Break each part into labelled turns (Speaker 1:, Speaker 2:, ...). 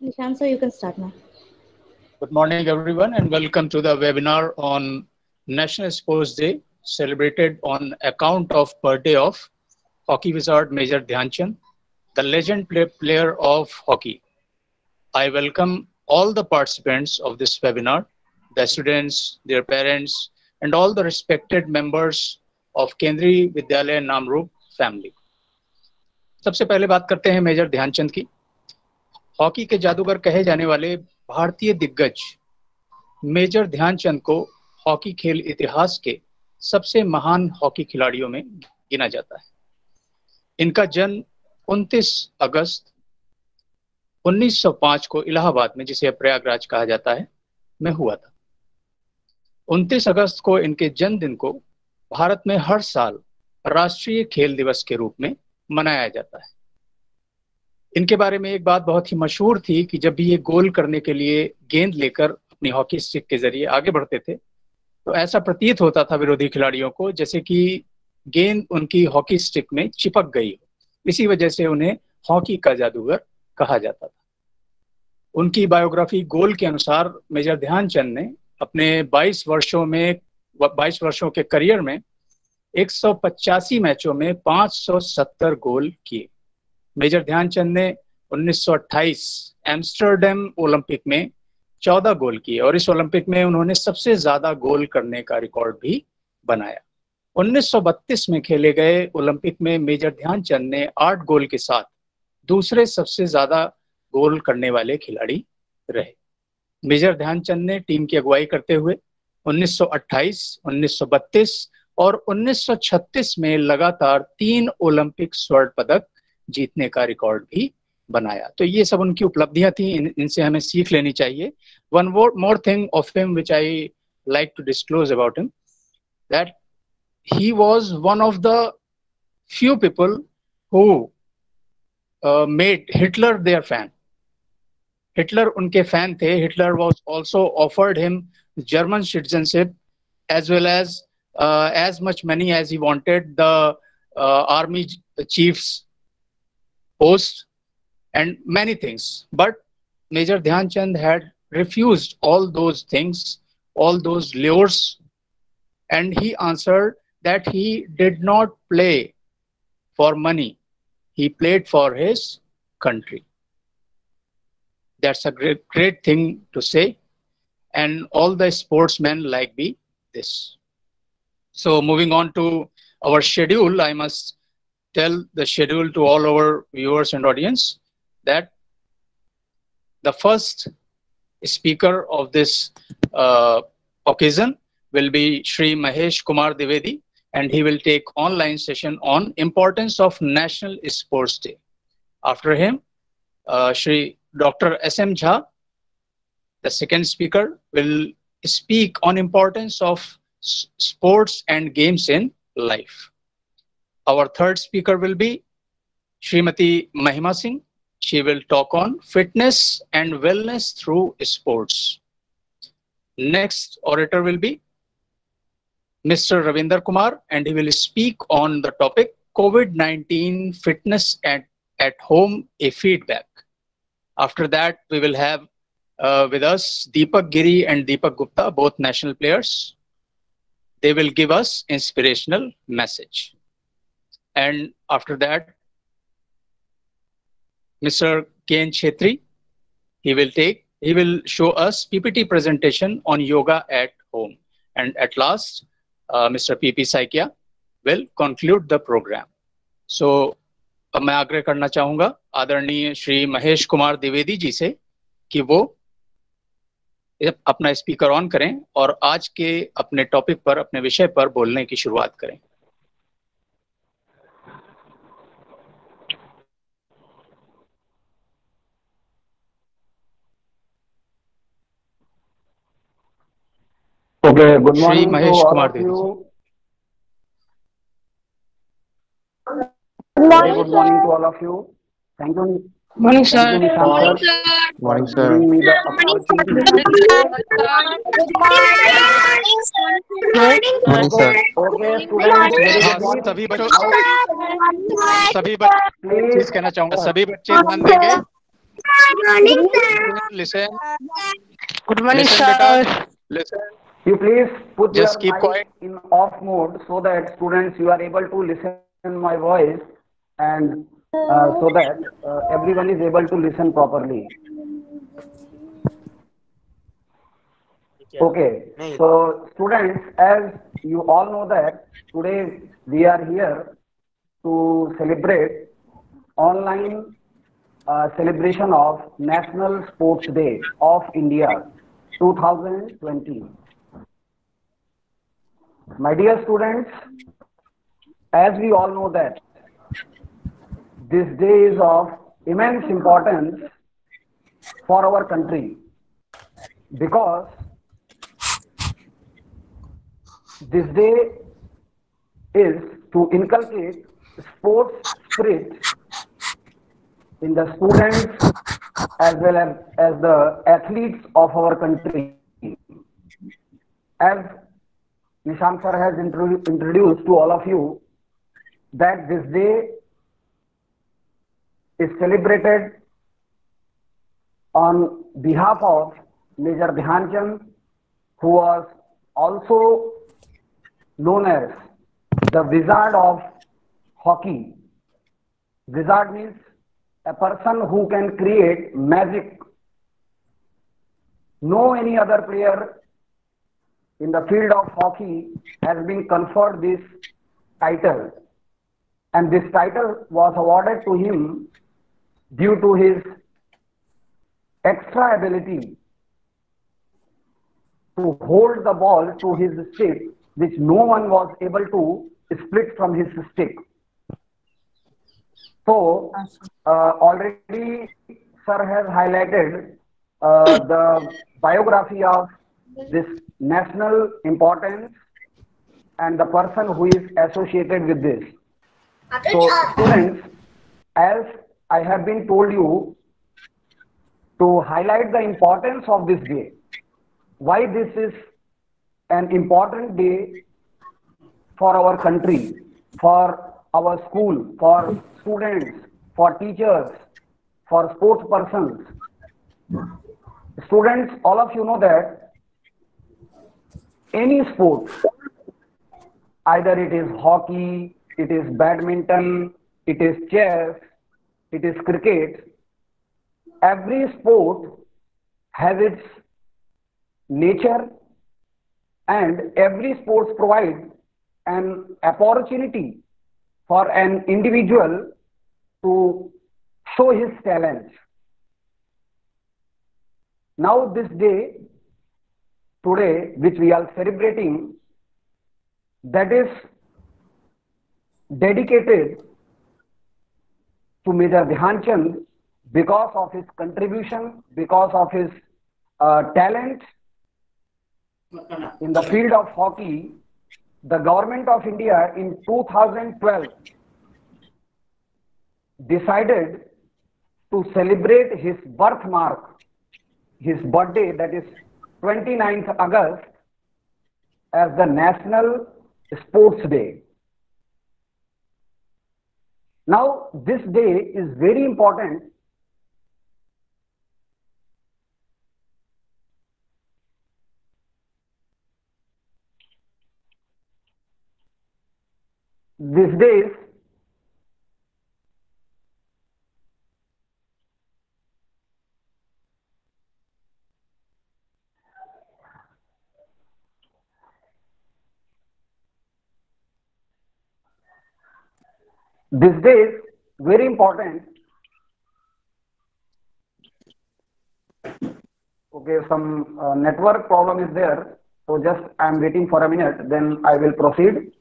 Speaker 1: Nishant, so you can start now.
Speaker 2: Good morning, everyone, and welcome to the webinar on National Sports Day, celebrated on account of birthday of hockey wizard Major Dhyan Chand, the legend player of hockey. I welcome all the participants of this webinar, the students, their parents, and all the respected members of Kendriya Vidyalaya Namrup family. सबसे पहले बात करते हैं major Dhyanchand की। Hockey के जादूगर कहे जाने वाले भारतीय दिग्गज मेजर ध्यानचंद को हॉकी खेल इतिहास के सबसे महान हॉकी खिलाड़ियों में गिना जाता है। इनका जन्म 29 अगस्त 1905 को इलाहाबाद में, जिसे प्रयागराज कहा जाता है, में हुआ था। 29 अगस्त को इनके जन्मदिन को भारत में हर साल राष्ट्रीय खेल दिवस के रूप में मनाया जाता है। इनके बारे में एक बात बहुत ही मशहूर थी कि जब भी ये गोल करने के लिए गेंद लेकर अपनी हॉकी स्टिक के जरिए आगे बढ़ते थे तो ऐसा प्रतीत होता था विरोधी खिलाड़ियों को जैसे कि गेंद उनकी हॉकी स्टिक में चिपक गई हो। इसी वजह से उन्हें हॉकी का जादूगर कहा जाता था। उनकी बायोग्राफी गोल के अनुसार मेजर ध्यानचंद ने अपने 22 वर्षों के करियर में 185 मैचों में 570 गोल किए। मेजर ध्यानचंद ने 1928 एम्स्टर्डम ओलंपिक में 14 गोल किए और इस ओलंपिक में उन्होंने सबसे ज्यादा गोल करने का रिकॉर्ड भी बनाया। 1932 में खेले गए ओलंपिक में मेजर ध्यानचंद ने 8 गोल के साथ दूसरे सबसे ज्यादा गोल करने वाले खिलाड़ी रहे। मेजर ध्यानचंद ने टीम की अगुवाई करते हुए 1928, 1932 और 1936 में लगातार 3 ओलंपिक स्वर्ण पदक जीतने का रिकॉर्ड भी बनाया। तो ये सब उनकी उपलब्धियां थी, इनसे हमें सीख लेनी चाहिए। One more thing of him which I like to disclose about him, that he was one of the few people who made Hitler their fan. Hitler उनके फैन थे। Hitler was also offered him German citizenship as well as much money as he wanted, the army chief's post and many things. But Major Dhyan Chand had refused all those things, all those lures, and he answered that he did not play for money. He played for his country. That's a great thing to say, and all the sportsmen like this. So moving on to our schedule, I must tell the schedule to all our viewers and audience that the first speaker of this occasion will be Shri Mahesh Kumar Dwivedi, and he will take online session on importance of National Sports Day. After him, Shri Dr. S.M. Jha, the second speaker, will speak on importance of sports and games in life. Our third speaker will be Srimati Mahima Singh. She will talk on fitness and wellness through sports. Next orator will be Mr. Ravinder Kumar, and he will speak on the topic COVID-19 fitness at home, a feedback. After that, we will have with us Deepak Giri and Deepak Gupta, both national players. They will give us inspirational message. And after that, Mr. K.N. Chetri, he will show us PPT presentation on yoga at home. And at last, Mr. P.P. Saikia will conclude the program. So, अब मैं आग्रह करना चाहूंगा आदरणीय श्री महेश कुमार द्विवेदी जी से कि वो अपना स्पीकर ऑन करें और आज के अपने टॉपिक पर, अपने विषय पर बोलने की शुरुआत करें।
Speaker 3: Okay, good
Speaker 2: Shri
Speaker 3: morning to
Speaker 2: Mahesh
Speaker 3: all
Speaker 2: Kumar
Speaker 3: of
Speaker 2: Dwivedi.
Speaker 3: you.
Speaker 4: Good
Speaker 3: Very
Speaker 4: morning,
Speaker 3: good morning to
Speaker 4: sir.
Speaker 3: all of you. Thank you,
Speaker 4: Morning,
Speaker 3: thank you,
Speaker 4: sir.
Speaker 3: Nishant
Speaker 4: Morning,
Speaker 3: sir,
Speaker 4: sir.
Speaker 3: for
Speaker 5: Morning, sir.
Speaker 3: giving me the
Speaker 4: Morning, sir.
Speaker 3: opportunity.
Speaker 4: Good morning.
Speaker 5: Morning, sir.
Speaker 3: Okay, students, very
Speaker 2: हाँ,
Speaker 3: good morning.
Speaker 2: सभी बच्चों
Speaker 3: Now,
Speaker 2: सभी बच्चे
Speaker 3: please,
Speaker 2: चीज कहना चाहूंगा, सभी बच्चे ध्यान देंगे।
Speaker 4: morning, sir.
Speaker 2: Listen,
Speaker 1: Good morning,
Speaker 2: listen, beta.
Speaker 1: sir.
Speaker 2: Listen.
Speaker 3: You please put your
Speaker 2: Just keep
Speaker 3: mic
Speaker 2: quiet.
Speaker 3: in off mode so that students you are able to listen my voice and so that everyone is able to listen properly. Okay, so students, as you all know that today we are here to celebrate online celebration of National Sports Day of India 2020. My dear students, as we all know that this day is of immense importance for our country because this day is to inculcate sports spirit in the students as well as the athletes of our country. As Nishant sir has introduced to all of you that this day is celebrated on behalf of Major Dhyan Chand, who was also known as the Wizard of Hockey. Wizard means a person who can create magic. No any other player in the field of hockey has been conferred this title, and this title was awarded to him due to his extra ability to hold the ball to his stick, which no one was able to split from his stick. So, already sir has highlighted the biography of this national importance and the person who is associated with this. So, students, as I have been told you to highlight the importance of this day, why this is an important day for our country, for our school, for students, for teachers, for sports persons. Students, all of you know that any sport, either it is hockey, it is badminton, it is chess, it is cricket, every sport has its nature and every sports provide an opportunity for an individual to show his talents. Now this day, today, which we are celebrating, that is dedicated to Major Dhyan Chand because of his contribution, because of his talent in the field of hockey. The government of India in 2012 decided to celebrate his birthmark, his birthday, that is 29th August, as the National Sports Day. Now, this day is very important these days. This day is very important. Okay, some network problem is there. So just I am waiting for a minute, then I will proceed.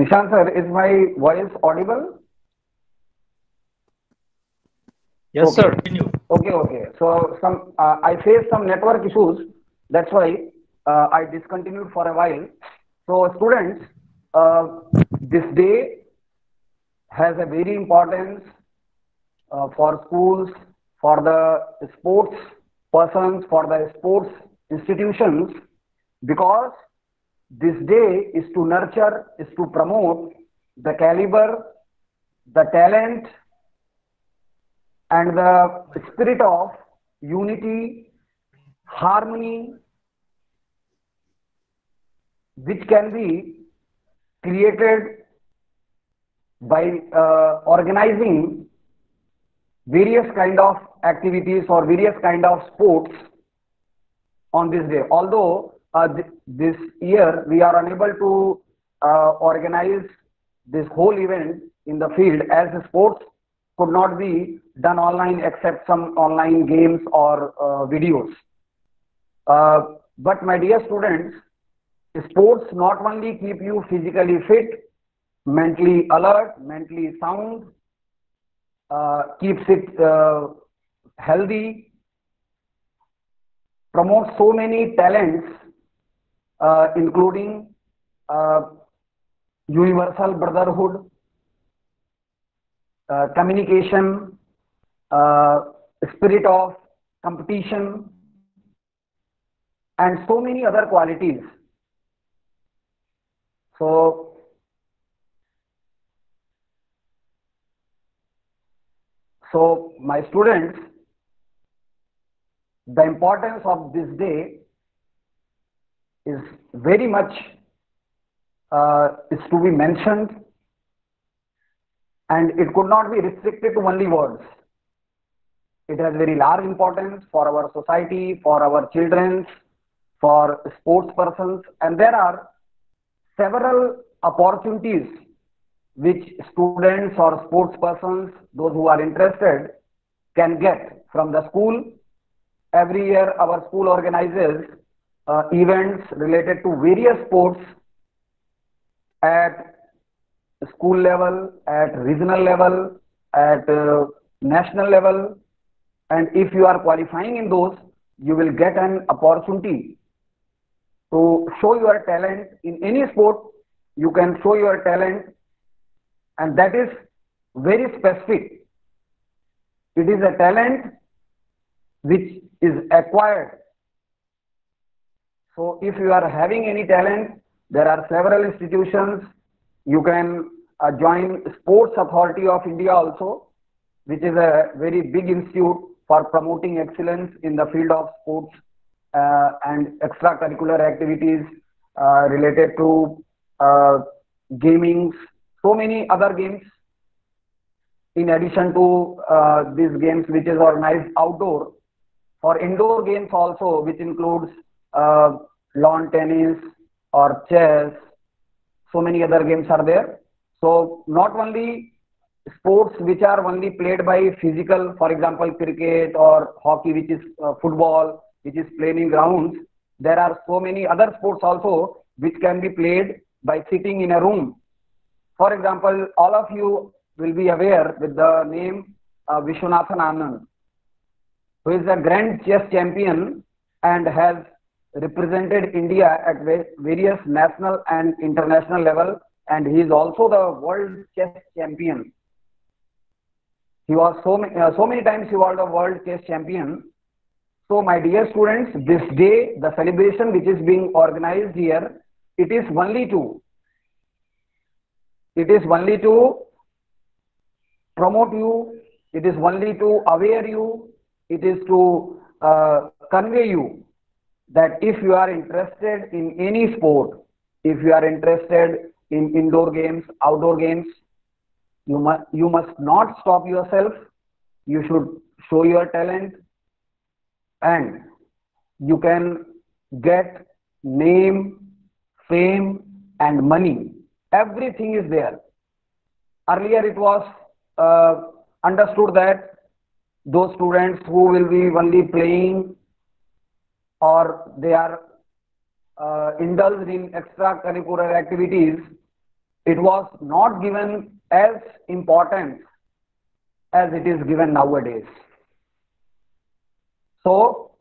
Speaker 3: Nishant sir, is my voice audible?
Speaker 2: Yes,
Speaker 3: Okay.
Speaker 2: sir. Continue.
Speaker 3: Okay. So I faced some network issues. That's why I discontinued for a while. So students, this day has a very importance for schools, for the sports persons, for the sports institutions, because this day is to nurture, is to promote the caliber, the talent, and the spirit of unity, harmony, which can be created by organizing various kind of activities or various kind of sports on this day. Although this year we are unable to organize this whole event in the field, as the sports could not be done online except some online games or videos. But my dear students, sports not only keep you physically fit, mentally alert, mentally sound, keeps it healthy, promotes so many talents, including uh, universal brotherhood, communication, uh, spirit of competition, and so many other qualities. So, my students, the importance of this day is very much is to be mentioned, and it could not be restricted to only words. It has very large importance for our society, for our children, for sports persons, and there are several opportunities which students or sports persons, those who are interested, can get from the school. Every year our school organizes events related to various sports at school level, at regional level, at national level, and if you are qualifying in those, you will get an opportunity to show your talent in any sport. You can show your talent, and that is very specific. It is a talent which is acquired. So if you are having any talent, there are several institutions. You can join Sports Authority of India also, which is a very big institute for promoting excellence in the field of sports and extracurricular activities related to gaming, so many other games. In addition to these games which is organized outdoor, for indoor games also, which includes lawn tennis or chess, so many other games are there. So not only sports which are only played by physical, for example cricket or hockey, which is football, which is played in grounds, there are so many other sports also which can be played by sitting in a room. For example, all of you will be aware with the name Vishwanathan Anand, who is a grand chess champion and has represented India at various national and international level, and he is also the world chess champion. He was so many times he was the world chess champion. So my dear students, this day, the celebration which is being organized here, it is only to promote you, it is only to aware you, it is to convey you that if you are interested in any sport, if you are interested in indoor games, outdoor games, you must not stop yourself. You should show your talent, and you can get name, fame, and money. Everything is there. Earlier it was understood that those students who will be only playing or they are indulged in extracurricular activities, it was not given as important as it is given nowadays. So,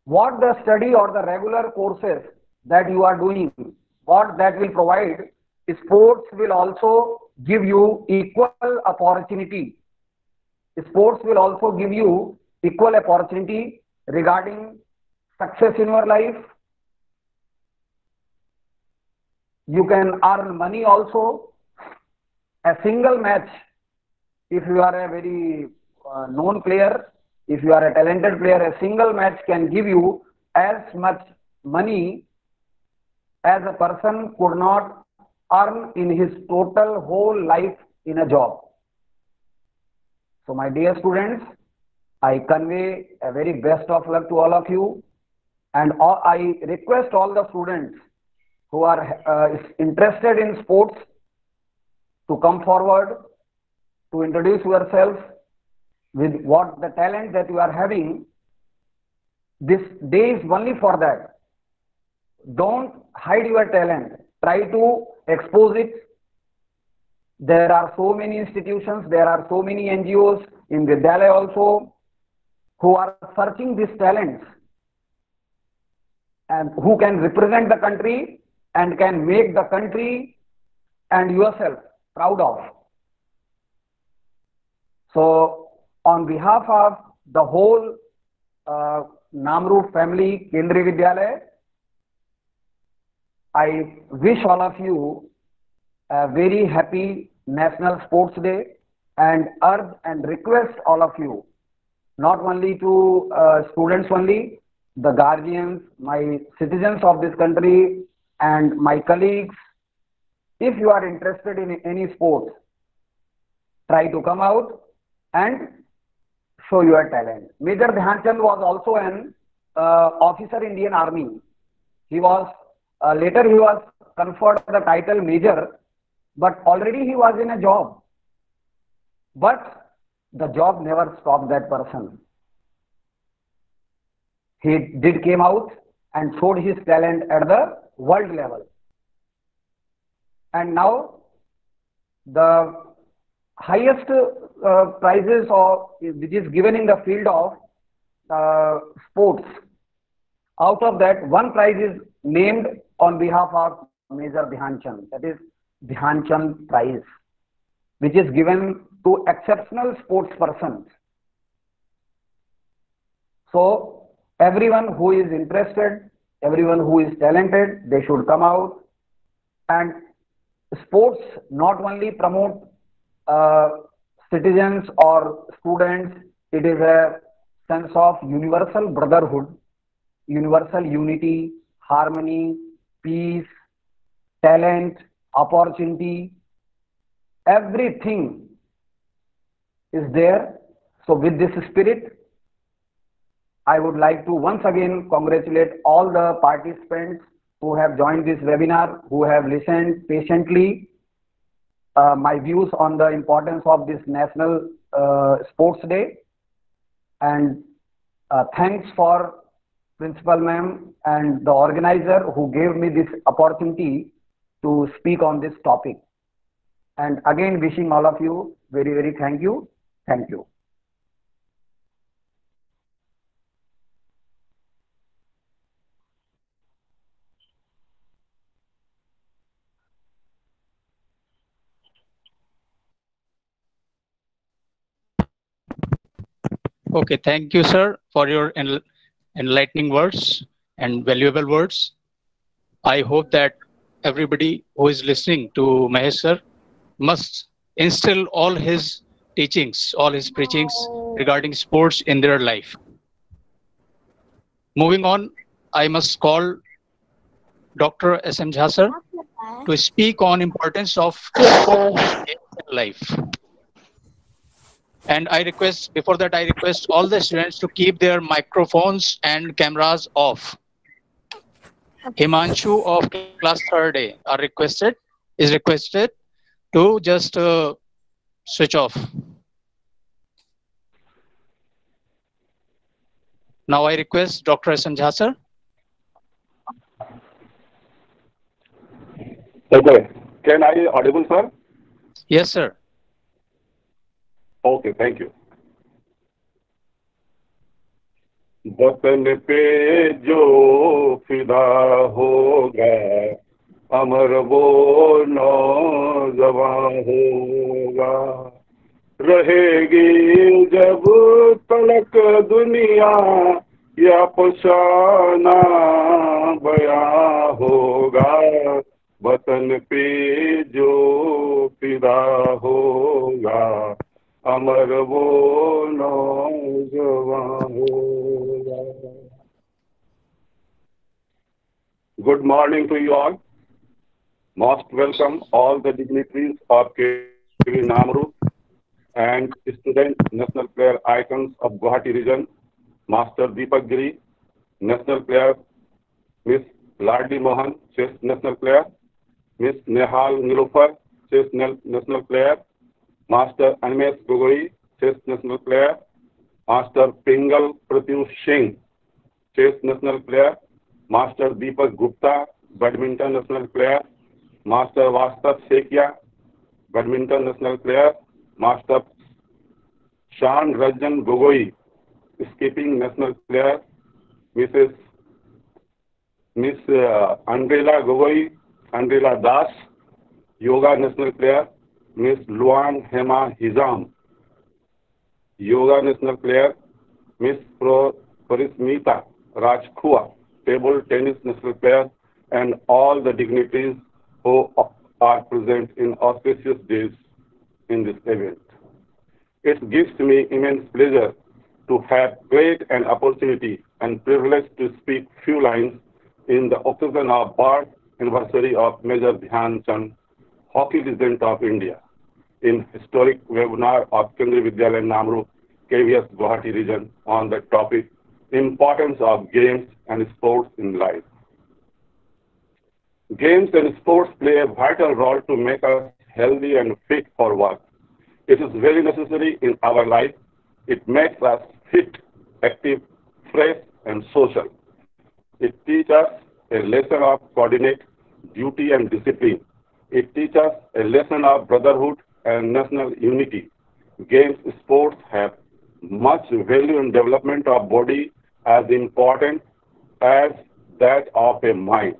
Speaker 3: what the study or the regular courses that you are doing, what that will provide, sports will also give you equal opportunity. Sports will also give you equal opportunity regarding success in your life. You can earn money also. A single match, if you are a very known player, if you are a talented player, a single match can give you as much money as a person could not earn in his total whole life in a job. So my dear students, I convey a very best of luck to all of you, and I request all the students who are interested in sports to come forward, to introduce yourself with what the talent that you are having. This day is only for that. Don't hide your talent. Try to expose it. There are so many institutions, there are so many NGOs in Vidyalaya also who are searching these talents and who can represent the country and can make the country and yourself proud of. So, on behalf of the whole Namrup family, Kendriya Vidyalaya, I wish all of you a very happy National Sports Day, and urge and request all of you, not only to students only, the guardians, my citizens of this country, and my colleagues, if you are interested in any sports, try to come out and show your talent. Major Dhyan Chand was also an officer in Indian Army. He was later he was conferred the title Major, but already he was in a job. But the job never stopped that person. He did came out and showed his talent at the world level. And now the highest prizes which is given in the field of sports, out of that one prize is named on behalf of Major Dhyan Chand, that is Dhyan Chand Prize, which is given to exceptional sports persons. So everyone who is interested, everyone who is talented, they should come out. And sports not only promote citizens or students, it is a sense of universal brotherhood, universal unity, harmony, peace, talent, opportunity, everything is there. So with this spirit, I would like to once again congratulate all the participants who have joined this webinar, who have listened patiently my views on the importance of this National Sports Day. And thanks for Principal Ma'am and the organizer who gave me this opportunity to speak on this topic. And again, wishing all of you very, very thank you. Thank you.
Speaker 2: Okay, thank you, sir, for your enlightening words and valuable words. I hope that everybody who is listening to Mahesh sir must instill all his teachings, all his preachings regarding sports in their life. Moving on, I must call Dr. S.M. Jha sir to speak on importance of sports in life. And I request, before that, I request all the students to keep their microphones and cameras off. Himanshu of class 3rd A is requested to just switch off. Now I request Dr. S.M. Jha sir.
Speaker 5: Okay. Can I audible, sir?
Speaker 2: Yes, sir.
Speaker 5: Okay, thank you. वतन पे जो फिदा होगा अमर वो नौजवान होगा रहेगी जब तलक दुनिया या फसाना बयां होगा वतन पे जो फिदा होगा अमर वो नौजवान होगा. Good morning to you all. Most welcome all the dignitaries of KV Namru and student national player icons of Guwahati region, Master Deepak Giri, national player, Miss Ladli Mohan, chess national player, Miss Nehal Nilofar, chess national player, Master Animesh Gogoi, chess national player, Master Pingal Pratyush Singh, chess national player, Master Deepak Gupta, badminton national player, Master Vastav Sekia, badminton national player, Master Shan Rajan Gogoi, skipping national player, Miss Andrela Gogoi, Andrela Das, yoga national player, Miss Luan Hema Hizam, yoga national player, Miss Parismita Rajkhua, table tennis national player, and all the dignitaries who are present in auspicious days in this event. It gives me immense pleasure to have great an opportunity and privilege to speak few lines in the occasion of birth anniversary of Major Dhyan Chand, hockey legend of India, in historic webinar of Kendriya Vidyalaya Namru, KVS Guwahati region on the topic Importance of Games and Sports in Life. Games and sports play a vital role to make us healthy and fit for work. It is very necessary in our life. It makes us fit, active, fresh, and social. It teaches us a lesson of coordinate, duty, and discipline. It teaches us a lesson of brotherhood and national unity. Games, sports have much value in development of body as important as that of a mind.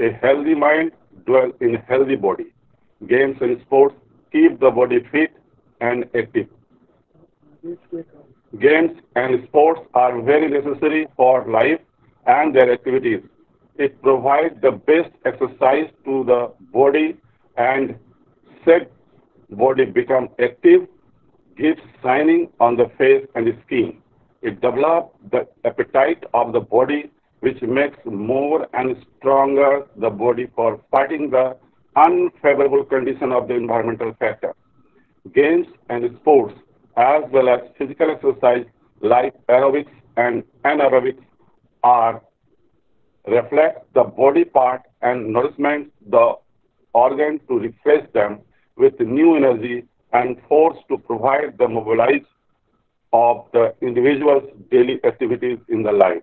Speaker 5: A healthy mind dwells in a healthy body. Games and sports keep the body fit and active. Games and sports are very necessary for life and their activities. It provides the best exercise to the body and said body become active, gives shining on the face and skin. It develops the appetite of the body, which makes more and stronger the body for fighting the unfavorable condition of the environmental factor. Games and sports, as well as physical exercise like aerobics and anaerobics, are reflect the body part and nourishment the organ to refresh them with new energy and force to provide the mobilize of the individual's daily activities in the life.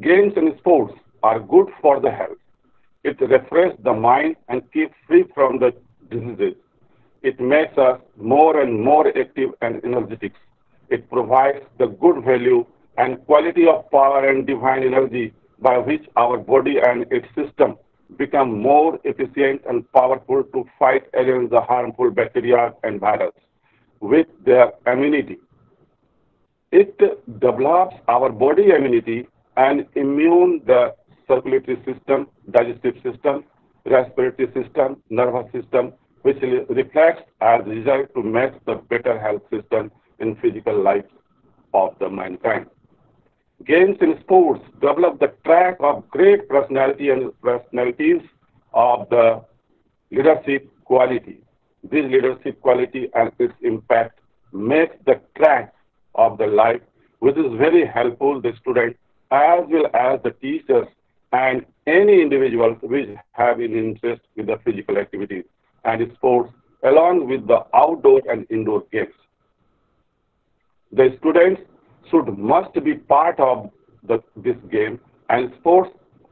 Speaker 5: Games and sports are good for the health. It refreshes the mind and keeps free from the diseases. It makes us more and more active and energetic. It provides the good value and quality of power and divine energy by which our body and its system become more efficient and powerful to fight against the harmful bacteria and viruses with their immunity. It develops our body immunity and immune the circulatory system, digestive system, respiratory system, nervous system, which reflects as a result to make the better health system in physical life of the mankind. Games in sports develop the track of great personality and personalities of the leadership quality. This leadership quality and its impact makes the track of the life, which is very helpful to the student as well as the teachers and any individuals which have an interest with the physical activities and sports along with the outdoor and indoor games. The students must be part of this game and sports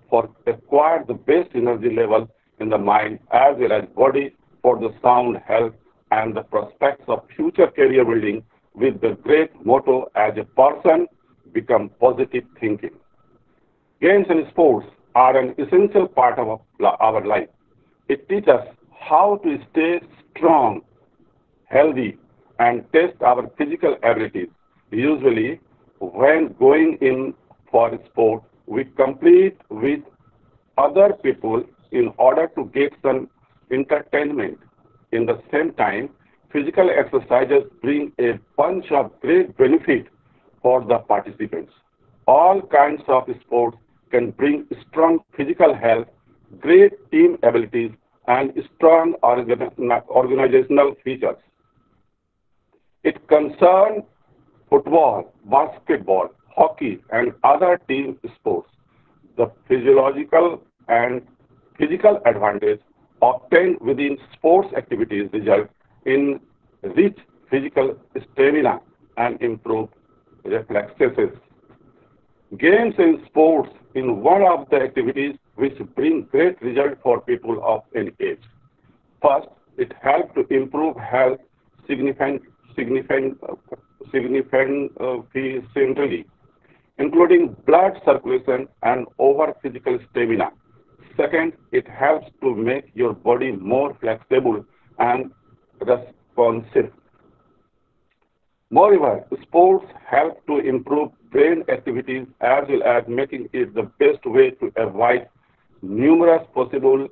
Speaker 5: for acquire the best energy level in the mind as well as body for the sound health and the prospects of future career building with the great motto as a person become positive thinking. Games and sports are an essential part of our life. It teaches us how to stay strong, healthy, and test our physical abilities. Usually, when going in for sport, we compete with other people in order to get some entertainment. In the same time, physical exercises bring a bunch of great benefit for the participants. All kinds of sports can bring strong physical health, great team abilities, and strong organizational features. It concerns football, basketball, hockey, and other team sports. The physiological and physical advantage obtained within sports activities result in rich physical stamina and improved reflexes. Games and sports in one of the activities which bring great result for people of any age. First, it helps to improve health significant, significantly, including blood circulation and over physical stamina. Second, it helps to make your body more flexible and responsive. Moreover, sports help to improve brain activities as well as making it the best way to avoid numerous possible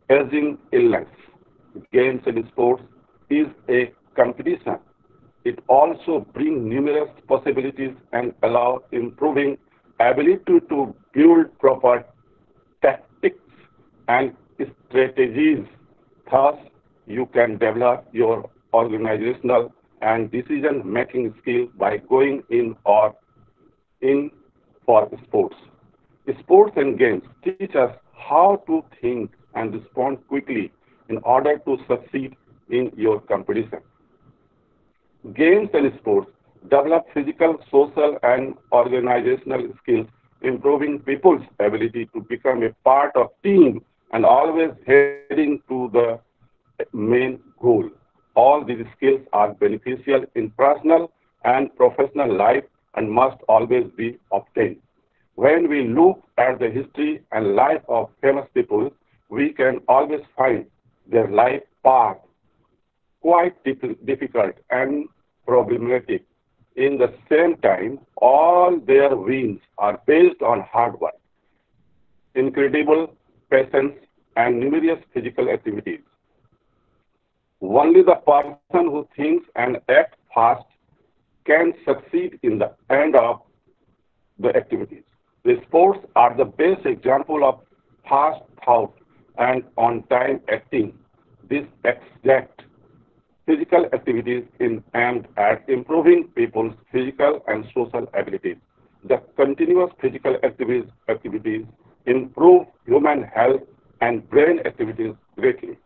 Speaker 5: aging illness. Games and sports is a competition. It also brings numerous possibilities and allow improving ability to build proper tactics and strategies. Thus, you can develop your organizational and decision-making skills by going in for sports. Sports and games teach us how to think and respond quickly in order to succeed in your competition. Games and sports develop physical, social, and organizational skills, improving people's ability to become a part of team and always heading to the main goal. All these skills are beneficial in personal and professional life and must always be obtained. When we look at the history and life of famous people, we can always find their life path quite difficult and problematic. In the same time, all their wins are based on hard work, incredible patience, and numerous physical activities. Only the person who thinks and acts fast can succeed in the end of the activities. The sports are the best example of fast thought and on-time acting. This exact physical activities in aimed at improving people's physical and social abilities. The continuous physical activities improve human health and brain activities greatly,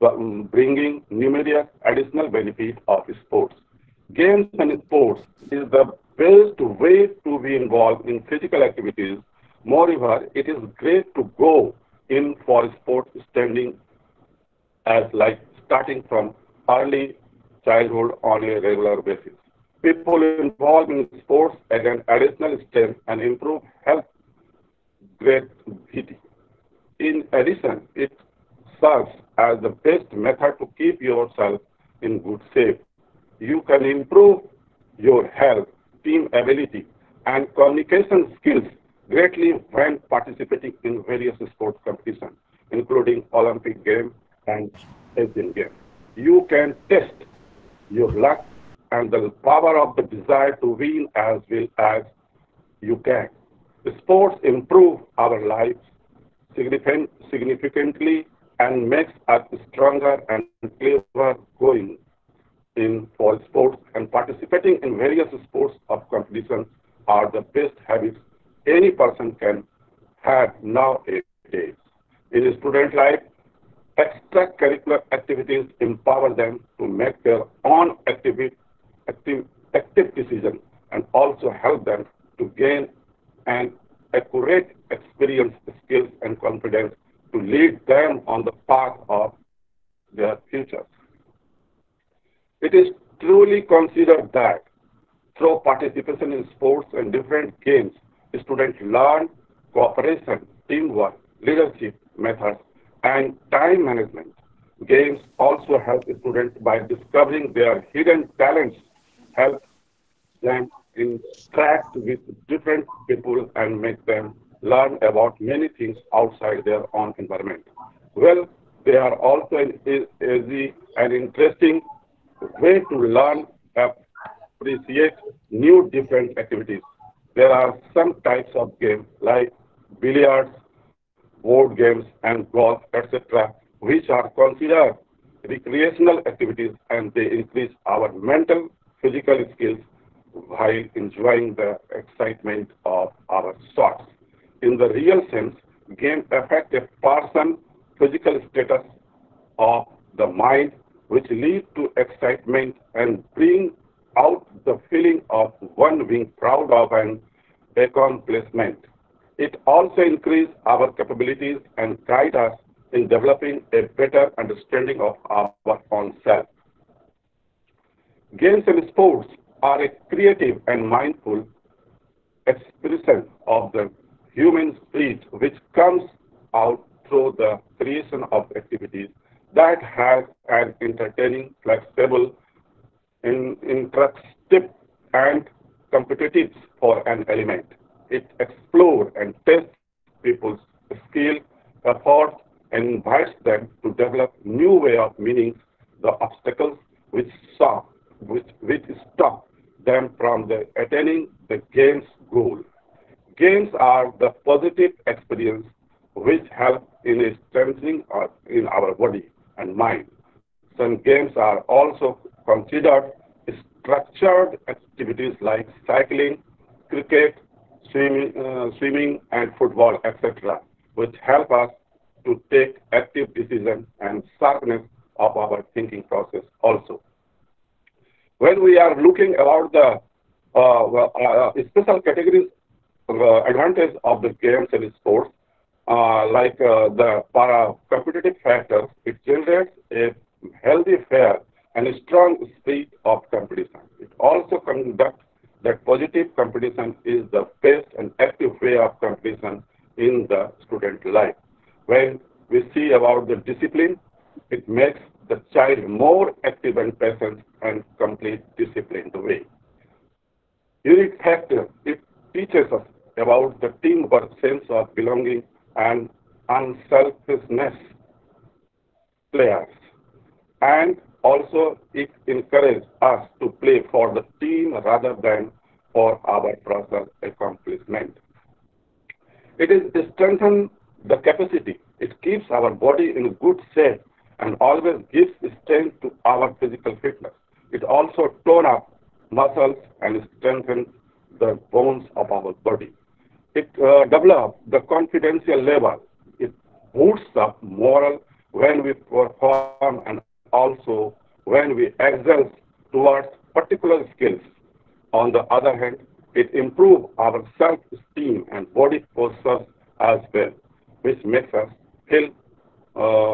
Speaker 5: bringing numerous additional benefits of sports. Games and sports is the best way to be involved in physical activities. Moreover, it is great to go in for sports standing as like starting from early childhood on a regular basis. People involved in sports add an additional strength and improve health greatly. In addition, it serves as the best method to keep yourself in good shape. You can improve your health, team ability, and communication skills greatly when participating in various sports competitions, including Olympic Games and Asian Games. You can test your luck and the power of the desire to win as well as you can. The sports improve our lives significantly and makes us stronger and clever going in for sports and participating in various sports of competition are the best habits any person can have nowadays. In student life, extracurricular activities empower them to make their own active decisions and also help them to gain an accurate experience, skills, and confidence to lead them on the path of their futures. It is truly considered that through participation in sports and different games, students learn cooperation, teamwork, leadership methods, and time management. Games also help students by discovering their hidden talents, help them interact with different people and make them learn about many things outside their own environment. Well, they are also an easy and interesting way to learn, appreciate new different activities. There are some types of games like billiards, board games, and golf, etc., which are considered recreational activities and they increase our mental, physical skills while enjoying the excitement of our sports. In the real sense, games affect a person's physical status of the mind, which lead to excitement and bring out the feeling of one being proud of an accomplishment. It also increases our capabilities and guide us in developing a better understanding of our own self. Games and sports are a creative and mindful expression of the human spirit which comes out through the creation of activities that have an entertaining, flexible, interactive, and competitive for an element. It explores and tests people's skill, effort, and invites them to develop new way of meaning the obstacles which stop them from attaining the game's goal. Games are the positive experience which help in strengthening in our body and mind. Some games are also considered structured activities like cycling, cricket, swimming and football, etc., which help us to take active decisions and sharpness of our thinking process also. When we are looking about the special categories advantage of the games and sports, like the para competitive factors, it generates a healthy, fair, and a strong spirit of competition. It also conducts that positive competition is the best and active way of competition in the student life. When we see about the discipline, it makes the child more active and patient and complete disciplined way. Unit factor, it teaches us about the teamwork, sense of belonging, and unselfishness players. And also it encourages us to play for the team rather than for our personal accomplishment. It is strengthen the capacity. It keeps our body in good shape and always gives strength to our physical fitness. It also tone up muscles and strengthens the bones of our body. It develops the confidential level. It boosts up moral when we perform and also when we excel towards particular skills. On the other hand, it improves our self-esteem and body posture as well, which makes us feel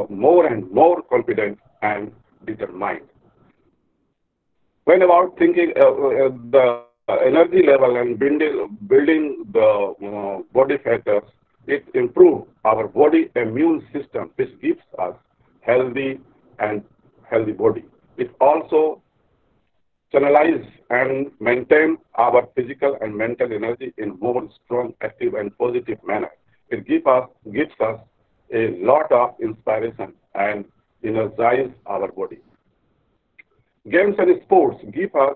Speaker 5: more and more confident and determined. When about thinking the energy level and building the body factors, it improves our body immune system, which gives us healthy and healthy body. It also channelize and maintain our physical and mental energy in more strong, active, and positive manner. It gives us a lot of inspiration and energize our body. Games and sports give us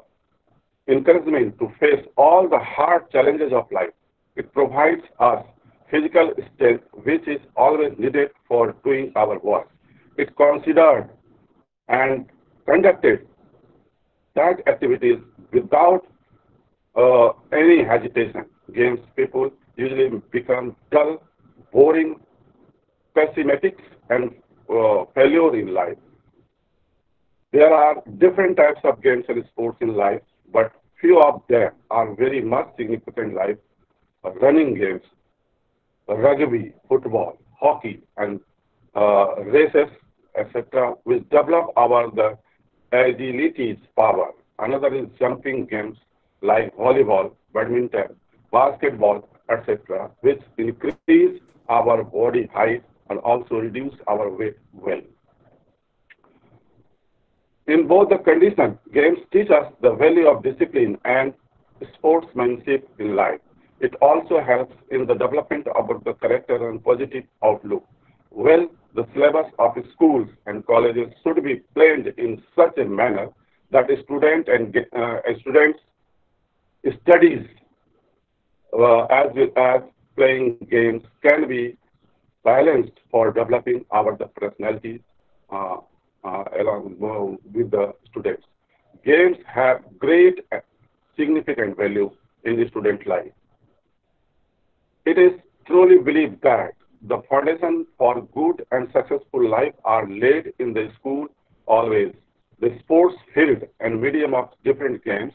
Speaker 5: encouragement to face all the hard challenges of life. It provides us physical strength, which is always needed for doing our work. It considered and conducted that activities without any hesitation. Games people usually become dull, boring, pessimistic, and failure in life. There are different types of games and sports in life, but few of them are very much significant like running games, rugby, football, hockey, and races, etc., which develop our the agility's power. Another is jumping games like volleyball, badminton, basketball, etc., which increase our body height and also reduce our weight well. In both the conditions, games teach us the value of discipline and sportsmanship in life. It also helps in the development of the character and positive outlook. Well, the syllabus of schools and colleges should be planned in such a manner that students studies as well as playing games can be balanced for developing our the personalities uh, along with the students. Games have great significant value in the student life. It is truly believed that the foundation for good and successful life are laid in the school always. The sports field and medium of different games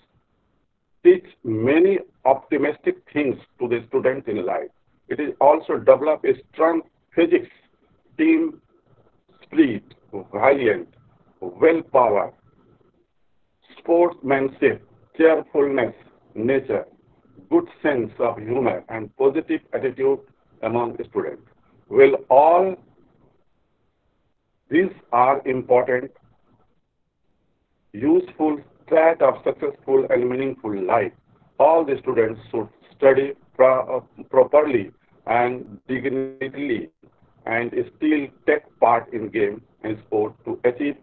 Speaker 5: teach many optimistic things to the student in life. It is also develop a strong physics, team spirit, valiant, willpower, sportsmanship, cheerfulness, nature, good sense of humor, and positive attitude among students. Well, all these are important, useful strat of successful and meaningful life. All the students should study properly and dignitily and still take part in game and sport to achieve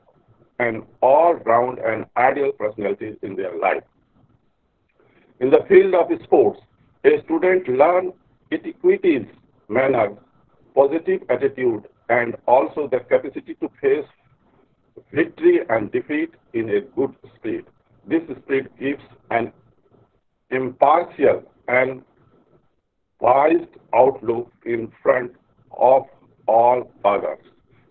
Speaker 5: an all-round and ideal personality in their life. In the field of sports, a student learn etiquettes, manners, positive attitude, and also the capacity to face victory and defeat in a good spirit. This spirit gives an impartial and biased outlook in front of all others.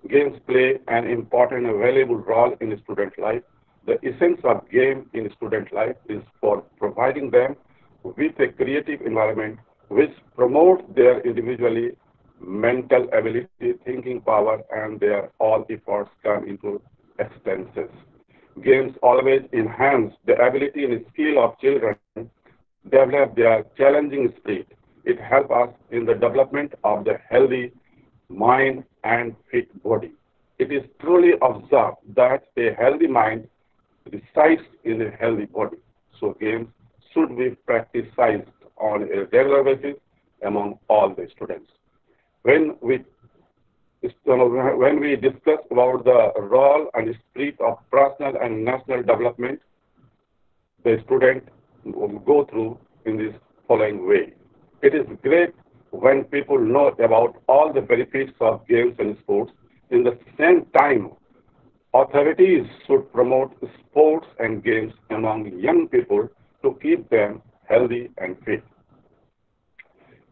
Speaker 5: Games play an important and valuable role in student life. The essence of game in student life is for providing them with a creative environment which promotes their individually mental ability, thinking power, and their all efforts come into expenses. Games always enhance the ability and skill of children, develop their challenging spirit. It helps us in the development of the healthy mind and fit body. It is truly observed that a healthy mind resides in a healthy body. So games should be practiced on a regular basis among all the students. When we when we discuss about the role and spirit of personal and national development, the student will go through in this following way. It is great when people know about all the benefits of games and sports. In the same time, authorities should promote sports and games among young people to keep them healthy and fit.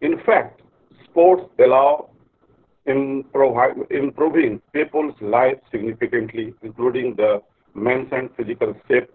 Speaker 5: In fact, sports allow improving people's lives significantly, including the mentioned physical shape,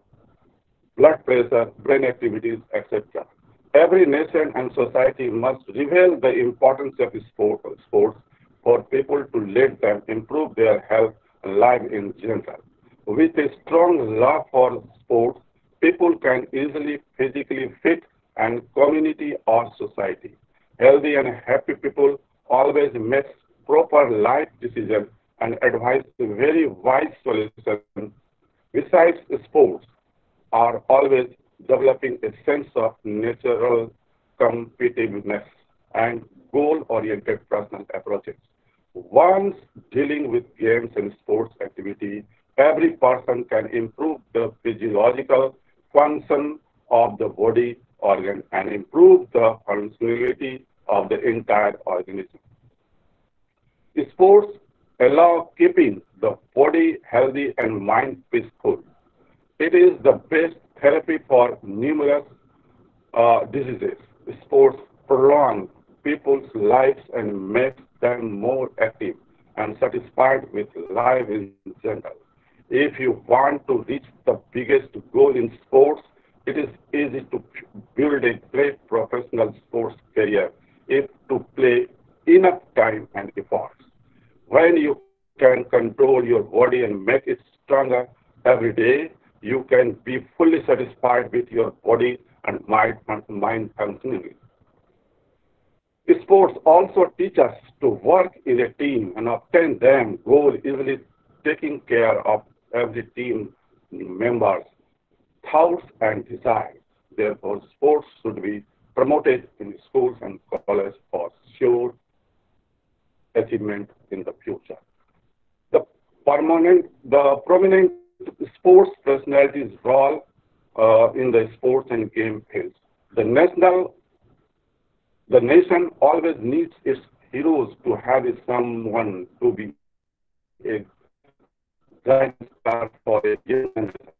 Speaker 5: blood pressure, brain activities, etc. Every nation and society must reveal the importance of sports for people to let them improve their health and life in general. With a strong love for sports, people can easily physically fit and community or society. Healthy and happy people always make proper life decisions and advise very wise solutions. Besides, sports are always developing a sense of natural competitiveness and goal-oriented personal approaches. Once dealing with games and sports activity, every person can improve the physiological function of the body organ and improve the functionality of the entire organism. Sports allow keeping the body healthy and mind peaceful. It is the best therapy for numerous diseases. Sports prolong people's lives and make them more active and satisfied with life in general. If you want to reach the biggest goal in sports, it is easy to build a great professional sports career if to play enough time and efforts. When you can control your body and make it stronger every day, you can be fully satisfied with your body and mind functioning. Sports also teach us to work in a team and obtain them goal easily, taking care of every team member's thoughts and desires. Therefore, sports should be promoted in schools and colleges for sure achievement in the future. The prominent sports personalities role in the sports and game fields. The the nation always needs its heroes to have someone to be a guiding star for a young generation.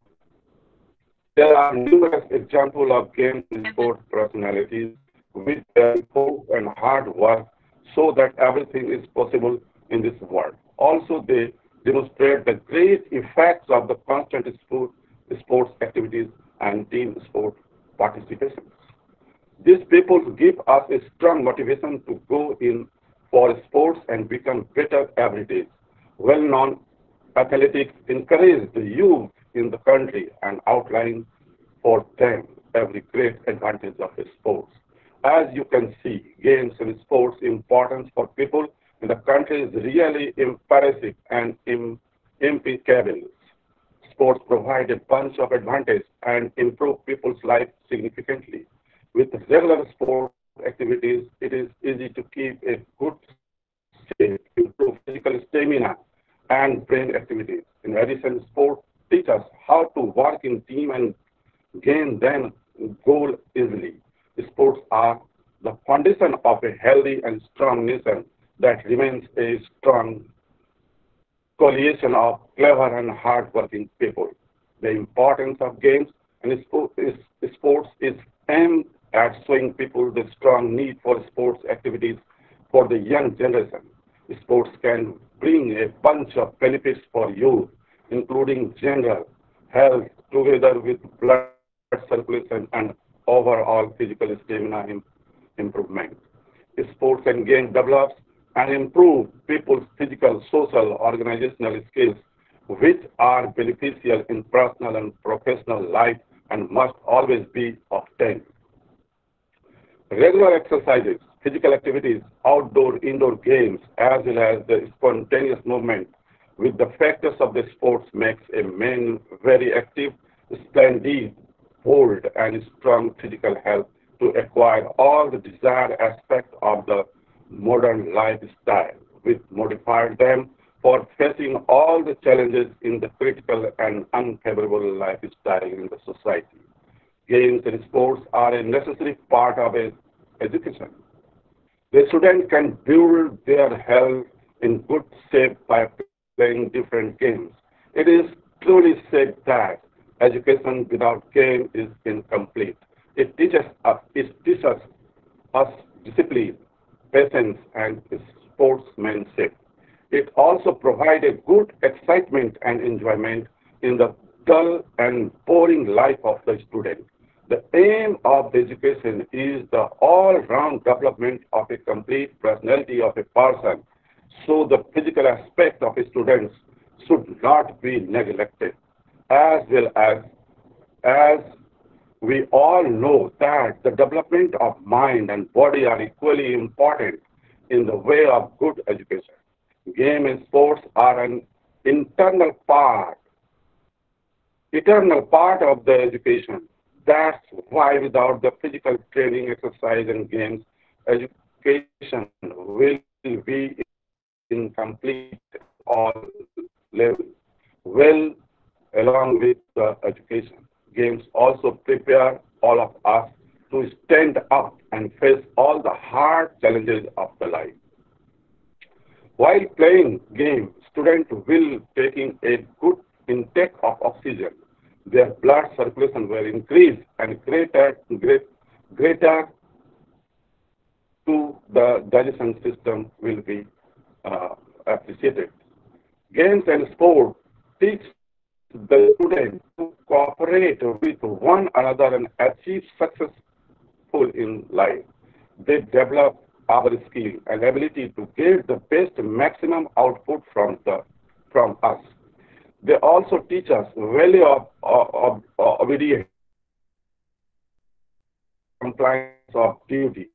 Speaker 5: There are numerous examples of game and sport personalities with their hope and hard work so that everything is possible in this world. Also, they demonstrate the great effects of the constant sports activities and team sport participation. These people give us a strong motivation to go in for sports and become better every day. Well-known athletics encourage the youth in the country and outline for them every great advantage of sports. As you can see, games and sports importance for people in the country is really impressive and impeccable. Sports provide a bunch of advantages and improve people's life significantly. With regular sport activities, it is easy to keep a good shape, improve physical stamina, and brain activities. In addition, sport teach us how to work in team and gain then goal easily. Sports are the foundation of a healthy and strong nation that remains a strong coalition of clever and hard-working people. The importance of games and sports is aimed at showing people the strong need for sports activities for the young generation. Sports can bring a bunch of benefits for youth, including general health, together with blood circulation and overall physical stamina improvement. Sports and games develops and improve people's physical, social, organizational skills, which are beneficial in personal and professional life and must always be obtained. Regular exercises, physical activities, outdoor, indoor games, as well as the spontaneous movement with the factors of the sports makes a man very active, splendid, bold, and strong physical health to acquire all the desired aspects of the modern lifestyle, which modified them for facing all the challenges in the critical and unfavorable lifestyle in the society. Games and sports are a necessary part of education. The student can build their health in good shape by playing different games. It is truly said that education without game is incomplete. It teaches us discipline, patience, and sportsmanship. It also provides a good excitement and enjoyment in the dull and boring life of the student. The aim of the education is the all-round development of a complete personality of a person, so the physical aspect of a student should not be neglected, as well as we all know that the development of mind and body are equally important in the way of good education. Game and sports are an eternal part of the education. That's why without the physical training, exercise, and games, education will be incomplete all levels. Well, along with the education, games also prepare all of us to stand up and face all the hard challenges of the life. While playing games, students will taking a good intake of oxygen. Their blood circulation will increase and greater to the digestion system will be appreciated. Games and sport teach the students to cooperate with one another and achieve successful in life. They develop our skill and ability to get the best maximum output from us. They also teach us value of obedience, compliance of duty,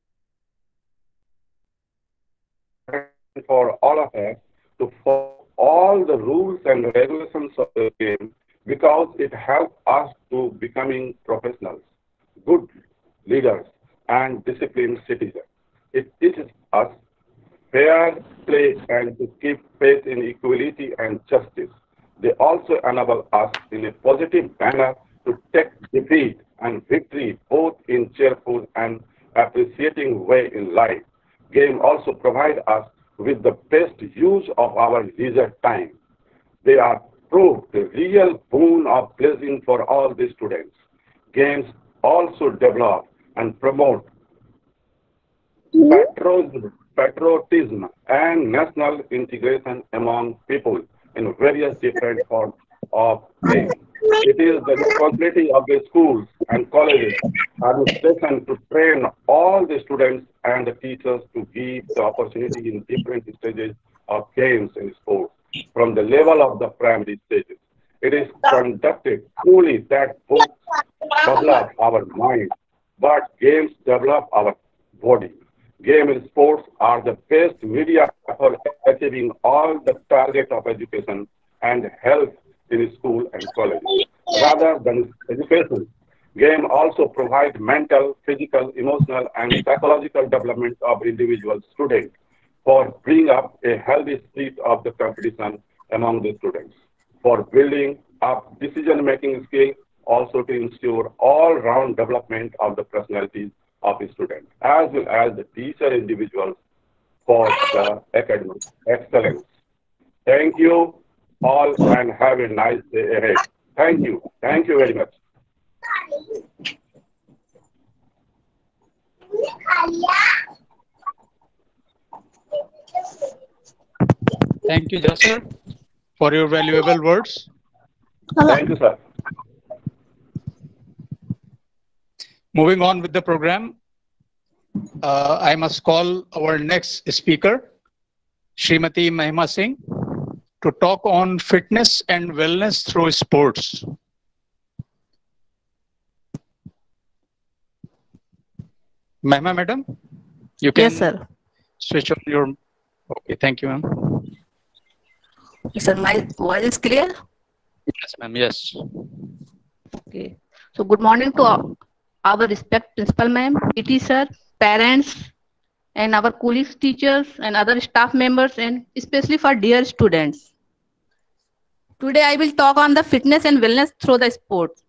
Speaker 5: for all of us to follow all the rules and regulations of the game because it helps us to becoming professionals, good leaders, and disciplined citizens. It teaches us fair play and to keep faith in equality and justice. They also enable us in a positive manner to take defeat and victory both in cheerful and appreciating way in life. Game also provide us with the best use of our leisure time. They are proved the real boon of blessing for all the students. Games also develop and promote patriotism and national integration among people in various different forms of games. It is the responsibility of the schools and colleges administration to train all the students and the teachers to give the opportunity in different stages of games and sports from the level of the primary stages. It is conducted truly that books develop our mind, but games develop our body. Game and sports are the best media for achieving all the target of education and health in school and college. Rather than education, game also provide mental, physical, emotional, and psychological development of individual students for bring up a healthy spirit of the competition among the students, for building up decision-making skills, also to ensure all-round development of the personalities of the students, as well as the teacher individuals for the academic excellence. Thank you all and have a nice day ahead. Thank you. Thank you very much.
Speaker 2: Thank you, Jasper, for your valuable words.
Speaker 5: Thank you, sir.
Speaker 2: Moving on with the program, I must call our next speaker, Srimati Mahima Singh, to talk on fitness and wellness through sports. Mahima, madam, you can
Speaker 6: Yes, sir.
Speaker 2: switch on your. Okay, thank you, ma'am.
Speaker 6: Yes, sir. My voice is clear?
Speaker 2: Yes, ma'am. Yes.
Speaker 6: Okay. So, good morning to our respect principal ma'am, PT sir, parents, and our colleagues, teachers, and other staff members, and especially for dear students. Today, I will talk on the fitness and wellness through the sport.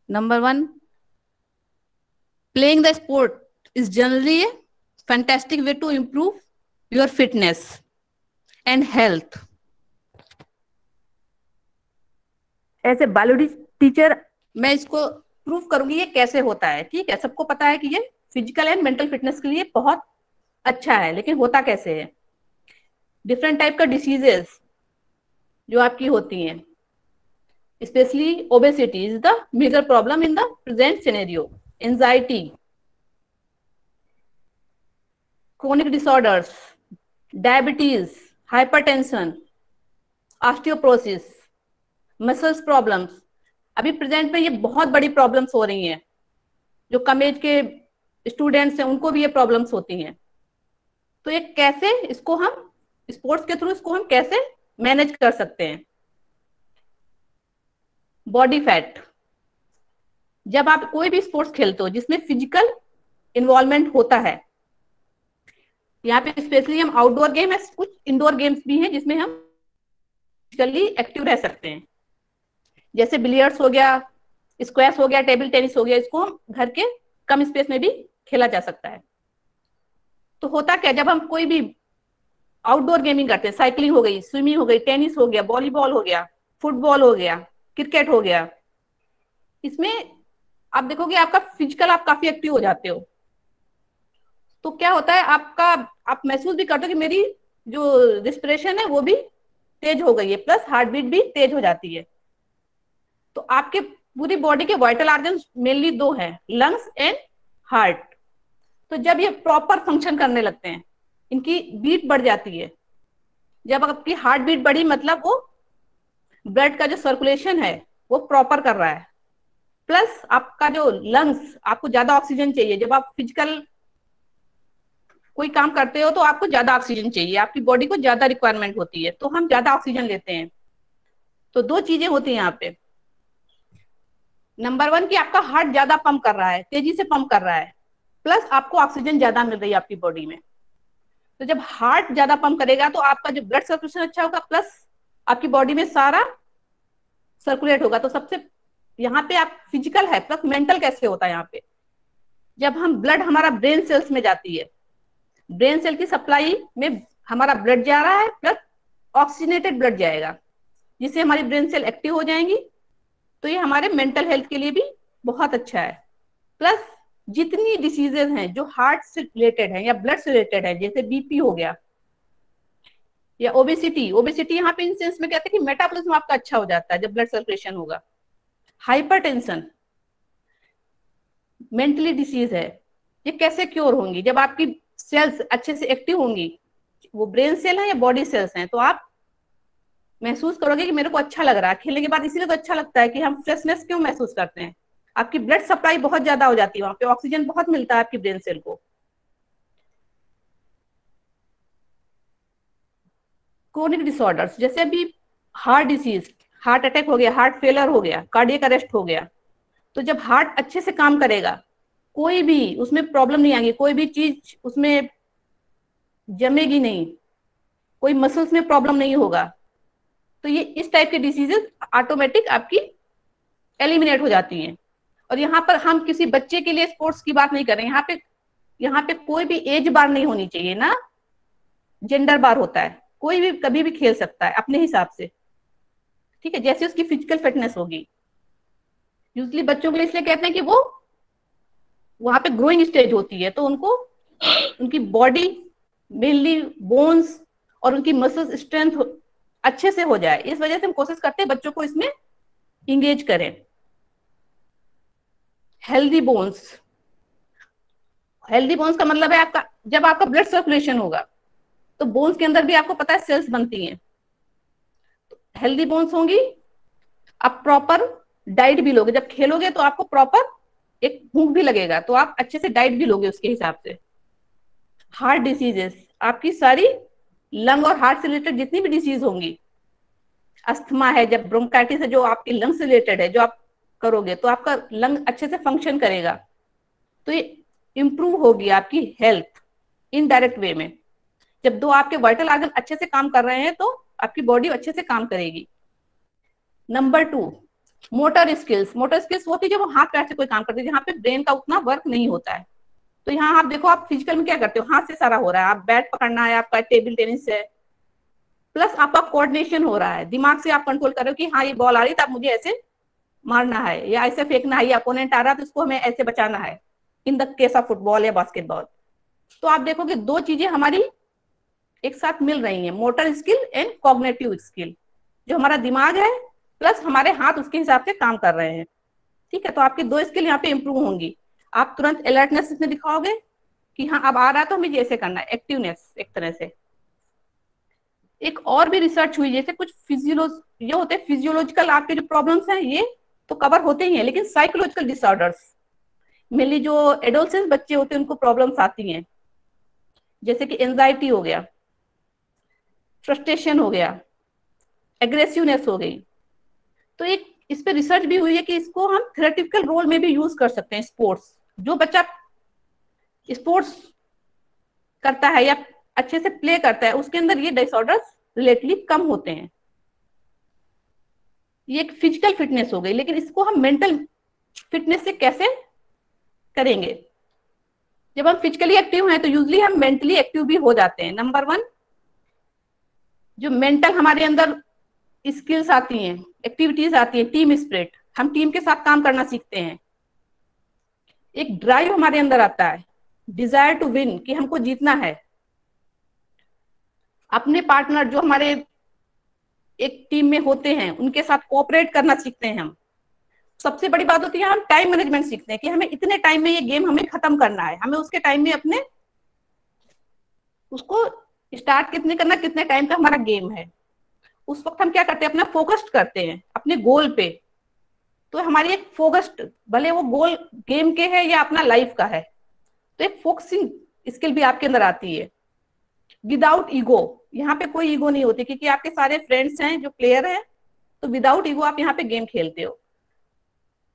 Speaker 6: Number one, playing the sport is generally a fantastic way to improve your fitness and health. As a biology teacher मैं इसको prove करूंगी ये कैसे होता है. ठीक है, सबको पता है कि ये फिजिकल एंड मेंटल फिटनेस के लिए बहुत अच्छा है, लेकिन होता कैसे है. डिफरेंट टाइप का डिसीजेस जो आपकी होती हैं, especially obesity is the major problem in the present scenario. Anxiety, chronic disorders, diabetes, hypertension, osteoporosis, muscles problems. अभी प्रेजेंट में ये बहुत बड़ी प्रॉब्लम्स हो रही हैं. जो कम एज के स्टूडेंट्स हैं उनको भी ये प्रॉब्लम्स होती हैं. तो ये कैसे, इसको हम स्पोर्ट्स के थ्रू इसको हम कैसे मैनेज कर सकते हैं. बॉडी फैट, जब आप कोई भी स्पोर्ट्स खेलते हो जिसमें फिजिकल इन्वॉल्वमेंट होता है, यहाँ पे स्पेशली हम आउटडोर गेम है, कुछ इंडोर गेम्स भी हैं जिसमें हम फिजिकली एक्टिव रह सकते हैं, जैसे बिलियर्ड्स हो गया, स्क्वैश हो गया, टेबल टेनिस हो गया. इसको हम घर के कम स्पेस में भी खेला जा सकता है. तो होता क्या, जब हम कोई भी आउटडोर गेमिंग करते हैं, साइकिलिंग हो गई, स्विमिंग हो गई, टेनिस हो गया, वॉलीबॉल हो गया, फुटबॉल हो गया, क्रिकेट हो गया, इसमें आप देखोगे आपका फिजिकल आप काफी एक्टिव हो जाते हो. तो क्या होता है, आपका आप महसूस भी करते हो कि मेरी जो रेस्पिरेशन है वो भी तेज हो गई है, प्लस हार्ट बीट भी तेज हो जाती है. तो आपके पूरी बॉडी के वाइटल ऑर्गन्स मेनली दो हैं, लंग्स एंड हार्ट. तो जब ये प्रॉपर फंक्शन करने लगते हैं, इनकी बीट बढ़ जाती है। जब आपकी हार्ट बीट बढ़ी मतलब वो ब्लड का जो सर्कुलेशन है वो प्रॉपर कर रहा है, प्लस आपका जो लंग्स, आपको ज्यादा ऑक्सीजन चाहिए। जब आप फिजिकल कोई काम करते हो तो आपको ज्यादा ऑक्सीजन चाहिए, आपकी बॉडी को ज्यादा रिक्वायरमेंट होती है, तो हम ज्यादा ऑक्सीजन लेते हैं। तो दो चीजें होती हैं यहाँ पे। नंबर 1 कि आपका हार्ट ज्यादा पंप कर रहा है, तेजी से पंप कर रहा है, प्लस आपको ऑक्सीजन ज्यादा मिल रही है आपकी बॉडी में। तो जब हार्ट ज्यादा पंप करेगा तो आपका जो ब्लड सर्कुलेशन अच्छा होगा, प्लस आपकी बॉडी में सारा सर्कुलेट होगा। तो सबसे यहाँ पे आप फिजिकल है प्लस मेंटल कैसे होता है यहाँ पे, जब हम ब्लड हमारा ब्रेन सेल्स में जाती है, ब्रेन सेल की सप्लाई में हमारा ब्लड जा रहा है प्लस ऑक्सीजनेटेड ब्लड जाएगा, जिससे हमारी ब्रेन सेल एक्टिव हो जाएंगी। तो ये हमारे मेंटल हेल्थ के लिए भी बहुत अच्छा है। प्लस जितनी डिसीजेज हैं जो हार्ट से रिलेटेड है या ब्लड से रिलेटेड है, जैसे बीपी हो गया या ओबेसिटी, ओबेसिटी यहाँ पे इन सेंस में कहते हैं कि मेटाबॉलिज्म आपका अच्छा हो जाता है जब ब्लड सर्कुलेशन होगा। हाइपरटेंशन, मेंटली डिसीज है, ये कैसे क्योर होंगी, जब आपकी सेल्स अच्छे से एक्टिव होंगी, वो ब्रेन सेल है या बॉडी सेल्स हैं, तो आप महसूस करोगे कि मेरे को अच्छा लग रहा है खेलने के बाद। इसीलिए तो अच्छा लगता है कि हम फ्रेशनेस क्यों महसूस करते हैं, आपकी ब्लड सप्लाई बहुत ज्यादा हो जाती है, वहां पे ऑक्सीजन बहुत मिलता है आपकी ब्रेन सेल को। क्रोनिक डिसऑर्डर्स जैसे अभी हार्ट डिसीज, हार्ट अटैक हो गया, हार्ट फेलर हो गया, कार्डियक अरेस्ट हो गया, तो जब हार्ट अच्छे से काम करेगा, कोई भी उसमें प्रॉब्लम नहीं आएगी, कोई भी चीज उसमें जमेगी नहीं, कोई मसल्स में प्रॉब्लम नहीं होगा, तो ये इस टाइप के डिसीजेस ऑटोमेटिक आपकी एलिमिनेट हो जाती हैं। और यहाँ पर हम किसी बच्चे के लिए स्पोर्ट्स की बात नहीं कर रहे हैं, यहाँ पे कोई भी एज बार नहीं होनी चाहिए ना, जेंडर बार होता है, कोई भी कभी भी खेल सकता है अपने हिसाब से, ठीक है, जैसे उसकी फिजिकल फिटनेस होगी। यूजली बच्चों के लिए इसलिए कहते हैं कि वो वहां पे ग्रोइंग स्टेज होती है, तो उनको उनकी बॉडी मेनली बोन्स और उनकी मसल्स स्ट्रेंथ अच्छे से हो जाए, इस वजह से हम कोशिश करते हैं बच्चों को इसमें इंगेज करें। हेल्दी बोन्स, हेल्दी बोन्स का मतलब है आपका जब आपका ब्लड सर्कुलेशन होगा तो बोन्स के अंदर भी आपको पता है सेल्स बनती हैं, हेल्दी बोन्स होंगी। आप प्रॉपर डाइट भी लोगे, जब खेलोगे तो आपको प्रॉपर एक भूख भी लगेगा, तो आप अच्छे से डाइट भी लोगे उसके हिसाब से। हार्ट डिसीजेस, आपकी सारी लंग और हार्ट से रिलेटेड जितनी भी डिसीज होंगी, अस्थमा है, जब ब्रोंकाइटिस है जो आपकी लंग से रिलेटेड है, जो आप करोगे तो आपका लंग अच्छे से फंक्शन करेगा, तो ये इंप्रूव होगी आपकी हेल्थ इनडायरेक्ट वे में। जब दो आपके वाइटल ऑर्गन अच्छे से काम कर रहे हैं तो आपकी बॉडी अच्छे से काम करेगी। Number 2, motor skills. Motor skills होती है जब हम हाथ पैर से कोई काम करते हैं, जहाँ पे ब्रेन का उतना वर्क नहीं होता है। तो यहाँ आप देखो, आप फिजिकल में क्या करते हो, हाथ से सारा हो रहा है, आप बैट पकड़ना है, आपका टेबल टेनिस है, प्लस आपका कोऑर्डिनेशन हो रहा है, दिमाग से आप कंट्रोल कर रहे हो कि हाँ ये बॉल आ रही तो आप मुझे ऐसे मारना है या ऐसे फेंकना है, या अपोनेंट आ रहा तो इसको हमें ऐसे बचाना है, in the case of football या बास्केटबॉल। तो आप देखोगे दो चीजें हमारी एक साथ मिल रही हैं, motor skill and cognitive skill. जो हमारा दिमाग है प्लस हमारे हाथ उसके हिसाब से काम कर रहे हैं, ठीक है। तो आपकी दो स्किल यहाँ पे इंप्रूव होंगी, आप तुरंत अलर्टनेस इसमें दिखाओगे कि हाँ अब आ रहा है तो हमें जैसे करना है, एक्टिवनेस एक तरह से। एक और भी रिसर्च हुई, जैसे कुछ ये होते हैं फिजियोलॉजिकल आपके जो प्रॉब्लम्स हैं ये तो कवर होते ही हैं, लेकिन साइकोलॉजिकल डिसऑर्डर्स मेनली जो एडोलसेंस बच्चे होते हैं उनको प्रॉब्लम्स आती हैं, जैसे कि एंजाइटी हो गया, फ्रस्ट्रेशन हो गया, एग्रेसिवनेस हो गई। तो एक इस पे रिसर्च भी हुई है कि इसको हम थेरेटिकल रोल में भी यूज कर सकते हैं। स्पोर्ट्स, जो बच्चा स्पोर्ट्स करता है या अच्छे से प्ले करता है उसके अंदर ये डिसऑर्डर्स रिलेटिवली कम होते हैं। ये एक फिजिकल फिटनेस हो गई, लेकिन इसको हम मेंटल फिटनेस से कैसे करेंगे? जब हम फिजिकली एक्टिव हैं तो यूजली हम मेंटली एक्टिव भी हो जाते हैं। नंबर 1, जो मेंटल हमारे अंदर स्किल्स आती हैं, एक्टिविटीज आती हैं, टीम स्पिरिट, हम टीम के साथ काम करना सीखते हैं। एक ड्राइव हमारे अंदर आता है, डिजायर टू विन, कि हमको जीतना है। अपने पार्टनर जो हमारे एक टीम में होते हैं उनके साथ कोऑपरेट करना सीखते हैं हम। सबसे बड़ी बात होती है हम टाइम मैनेजमेंट सीखते हैं कि हमें इतने टाइम में ये गेम हमें खत्म करना है, हमें उसके टाइम में अपने उसको स्टार्ट कितने करना, कितने टाइम का हमारा गेम है, उस वक्त हम क्या करते हैं, अपना फोकस्ड करते हैं अपने गोल पे। तो हमारी एक फोकस्ड, भले वो गोल गेम के है या अपना लाइफ का है, तो एक फोकसिंग स्किल भी आपके अंदर आती है विदाउट ईगो। यहाँ पे कोई ईगो नहीं होती क्योंकि आपके सारे फ्रेंड्स हैं जो प्लेयर हैं, तो विदाउट ईगो आप यहाँ पे गेम खेलते हो।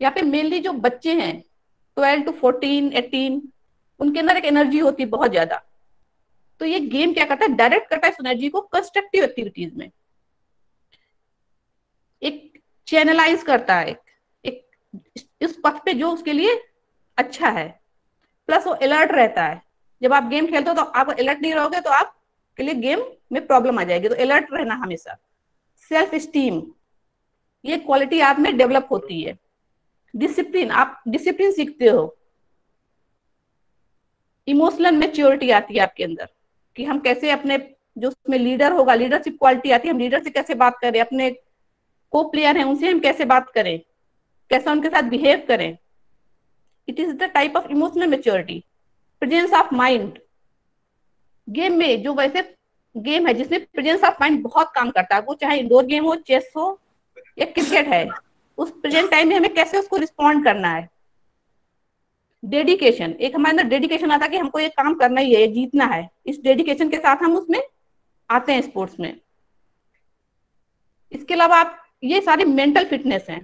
Speaker 6: यहाँ पे मेनली जो बच्चे हैं 12 to 14, 18, उनके अंदर एक एनर्जी होती है बहुत ज्यादा। तो ये गेम क्या करता है, डायरेक्ट करता है इस एनर्जी को कंस्ट्रक्टिव एक्टिविटीज में, एक चैनलाइज करता है एक इस पथ पे जो उसके लिए अच्छा है। प्लस वो अलर्ट रहता है। जब आप गेम खेलते हो तो आप अलर्ट नहीं रहोगे तो आपके लिए गेम में प्रॉब्लम आ जाएगी। तो अलर्ट रहना हमेशा। सेल्फ स्टीम, ये क्वालिटी आप में डेवलप होती है। डिसिप्लिन, आप डिसिप्लिन सीखते हो। इमोशनल मैच्योरिटी आती है आपके अंदर कि हम कैसे अपने जो उसमें लीडर होगा, लीडरशिप क्वालिटी आती है, हम लीडर से कैसे बात करें, अपने को प्लेयर हैं उनसे हम कैसे बात करें, कैसे उनके साथ बिहेव करें। It is the type of emotional maturity. Presence of mind, game में जो वैसे गेम है जिसमें प्रेजेंस ऑफ माइंड बहुत काम करता है, वो चाहे इंडोर गेम हो, चेस हो या क्रिकेट है, उस प्रेजेंट टाइम में हमें कैसे उसको रिस्पॉन्ड करना है। डेडिकेशन, एक हमारे अंदर डेडिकेशन आता है कि हमको ये काम करना ही है, ये जीतना है। इस डेडिकेशन के साथ हम उसमें आते हैं स्पोर्ट्स में। इसके अलावा आप ये सारी मेंटल फिटनेस है।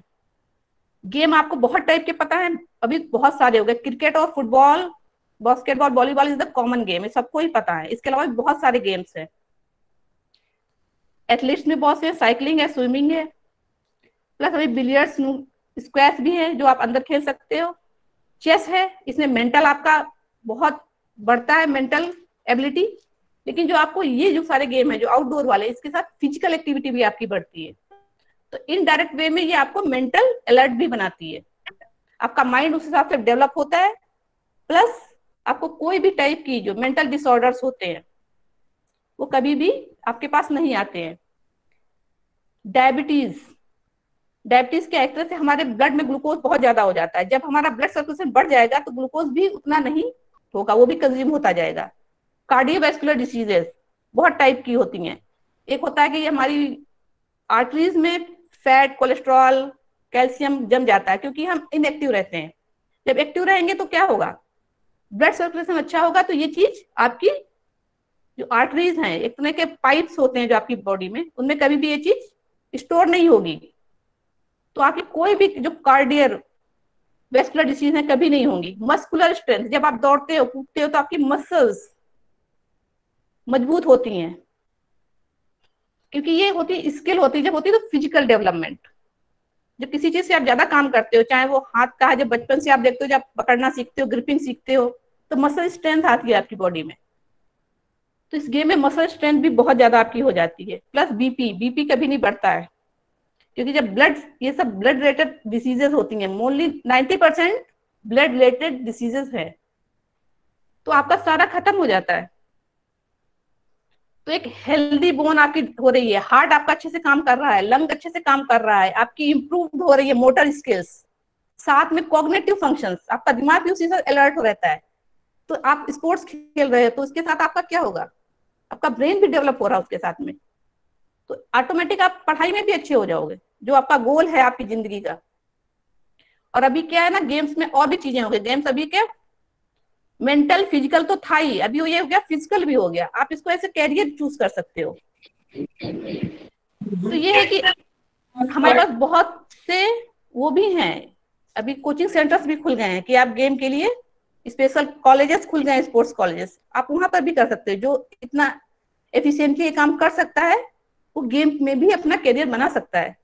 Speaker 6: गेम आपको बहुत टाइप के पता है, अभी बहुत सारे हो गए। क्रिकेट और football, basketball, volleyball is the common game है, सबको ही पता है। इसके अलावा बहुत सारे गेम्स हैं। एथलीट्स में बहुत से, साइकिलिंग है, स्विमिंग है, प्लस अभी बिलियर्ड्स, स्क्वैश भी है जो आप अंदर खेल सकते हो। चेस है, इसमें मेंटल आपका बहुत बढ़ता है, मेंटल एबिलिटी। लेकिन जो आपको ये जो सारे गेम है जो आउटडोर वाले, इसके साथ फिजिकल एक्टिविटी भी आपकी बढ़ती है। तो इनडायरेक्ट वे में ये आपको मेंटल अलर्ट भी बनाती है। आपका माइंड उस हिसाब से डेवलप होता है। प्लस आपको कोई भी टाइप की जो मेंटल डिसऑर्डर्स होते हैं वो कभी भी आपके पास नहीं आते हैं। डायबिटीज, डायबिटीज के एक तरह से हमारे ब्लड में ग्लूकोज बहुत ज्यादा हो जाता है। जब हमारा ब्लड सर्कुलेशन बढ़ जाएगा तो ग्लूकोज भी उतना नहीं होगा, वो भी कंज्यूम होता जाएगा। कार्डियोवैस्कुलर डिसीजेस बहुत टाइप की होती हैं। एक होता है कि हमारी आर्टरीज में फैट, कोलेस्ट्रॉल, कैल्शियम जम जाता है क्योंकि हम इनएक्टिव रहते हैं। जब एक्टिव रहेंगे तो क्या होगा, ब्लड सर्कुलेशन अच्छा होगा, तो ये चीज आपकी जो आर्टरीज हैं, एक तरह के पाइप्स होते हैं जो आपकी बॉडी में, उनमें कभी भी ये चीज स्टोर नहीं होगी। तो आपकी कोई भी जो कार्डियर वेस्कुलर डिसीज है कभी नहीं होंगी। मस्कुलर स्ट्रेंथ, जब आप दौड़ते हो, कूदते हो तो आपकी मसल्स मजबूत होती हैं क्योंकि ये होती है स्किल होती है। जब होती है तो फिजिकल डेवलपमेंट, जब किसी चीज से आप ज्यादा काम करते हो, चाहे वो हाथ का है, जब बचपन से आप देखते हो, जब पकड़ना सीखते हो, ग्रिपिंग सीखते हो, तो मसल स्ट्रेंथ आती है आपकी बॉडी में। तो इस गेम में मसल स्ट्रेंथ भी बहुत ज्यादा आपकी हो जाती है। प्लस बीपी, बीपी कभी नहीं बढ़ता है क्योंकि जब ब्लड, ये सब ब्लड रिलेटेड डिसीजेस होती हैं, मोस्टली 90% ब्लड रिलेटेड डिसीजेस है, तो आपका सारा खत्म हो जाता है। तो एक हेल्दी बोन आपकी हो रही है, हार्ट आपका अच्छे से काम कर रहा है, लंग अच्छे से काम कर रहा है, आपकी इंप्रूव हो रही है मोटर स्किल्स, साथ में कॉग्निटिव फंक्शंस, आपका दिमाग भी उसी से अलर्ट हो रहता है। तो आप स्पोर्ट्स खेल रहे हो तो उसके साथ आपका क्या होगा, आपका ब्रेन भी डेवलप हो रहा है उसके साथ में, तो ऑटोमेटिक आप पढ़ाई में भी अच्छे हो जाओगे, जो आपका गोल है आपकी जिंदगी का। और अभी क्या है ना, गेम्स में और भी चीजें हो गई। गेम्स अभी क्या, मेंटल फिजिकल तो था ही, अभी ये हो गया फिजिकल भी हो गया। आप इसको ऐसे कैरियर चूज कर सकते हो। तो ये है कि हमारे पास बहुत से वो भी हैं, अभी कोचिंग सेंटर्स भी खुल गए हैं कि आप गेम के लिए स्पेशल कॉलेजेस खुल गए हैं, स्पोर्ट्स कॉलेजेस, आप वहां पर भी कर सकते हो। जो इतना एफिशिएंटली ये काम कर सकता है वो गेम में भी अपना करियर बना सकता है।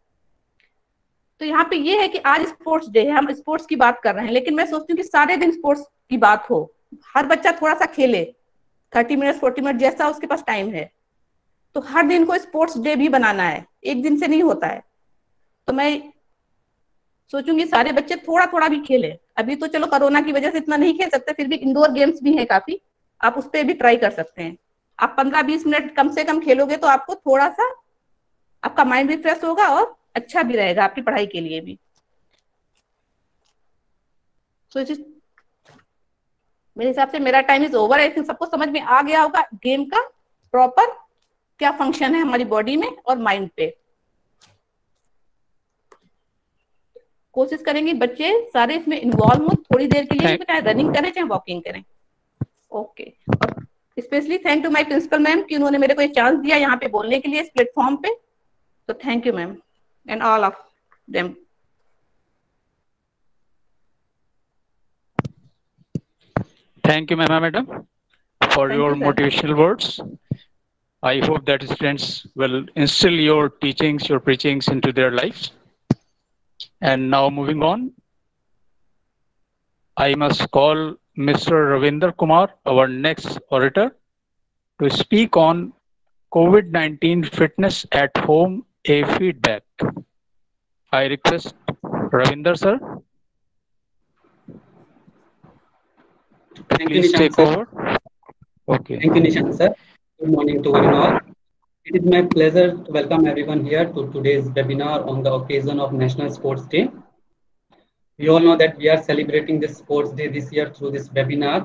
Speaker 6: तो यहाँ पे ये है कि आज स्पोर्ट्स डे है, हम स्पोर्ट्स की बात कर रहे हैं, लेकिन मैं सोचती हूँ कि सारे दिन स्पोर्ट्स की बात हो, हर बच्चा थोड़ा सा खेले, 30 मिनट 40 मिनट जैसा उसके पास टाइम है। तो हर दिन को स्पोर्ट्स डे भी बनाना है, एक दिन से नहीं होता है। तो मैं सोचूंगी सारे बच्चे थोड़ा थोड़ा भी खेले। अभी तो चलो कोरोना की वजह से इतना नहीं खेल सकते, फिर भी इंडोर गेम्स भी हैं काफी, आप उस पर भी ट्राई कर सकते हैं। आप 15-20 मिनट कम से कम खेलोगे तो आपको थोड़ा सा आपका माइंड भी फ्रेश होगा और अच्छा भी रहेगा आपकी पढ़ाई के लिए भी। सो मेरे हिसाब से मेरा time is over. I think सबको समझ में आ गया होगा गेम का प्रॉपर क्या फंक्शन है हमारी बॉडी में और माइंड पे। कोशिश करेंगे बच्चे सारे इसमें इन्वॉल्व हो थोड़ी देर के लिए, चाहे रनिंग करें चाहे वॉकिंग करें। ओके, और specially thank to my principal ma'am कि उन्होंने मेरे को ये चांस दिया यहाँ पे बोलने के लिए इस प्लेटफॉर्म पे। तो thank you ma'am and all of them.
Speaker 2: Thank you, Mehma Madam, for
Speaker 6: Thank
Speaker 2: your
Speaker 6: you, sir.
Speaker 2: motivational words. I hope that students will instill your teachings, your preachings into their lives. And now moving on, I must call Mr. Ravinder Kumar, our next orator, to speak on COVID-19 fitness at home, a feedback. I request Ravinder sir to
Speaker 7: Thank you,
Speaker 2: please
Speaker 7: Nishant
Speaker 2: take
Speaker 7: sir.
Speaker 2: over. Okay.
Speaker 7: Thank you, Nishant sir. Good morning to one and all. It is my pleasure to welcome everyone here to today's webinar on the occasion of National Sports Day. We all know that we are celebrating this Sports Day this year through this webinar.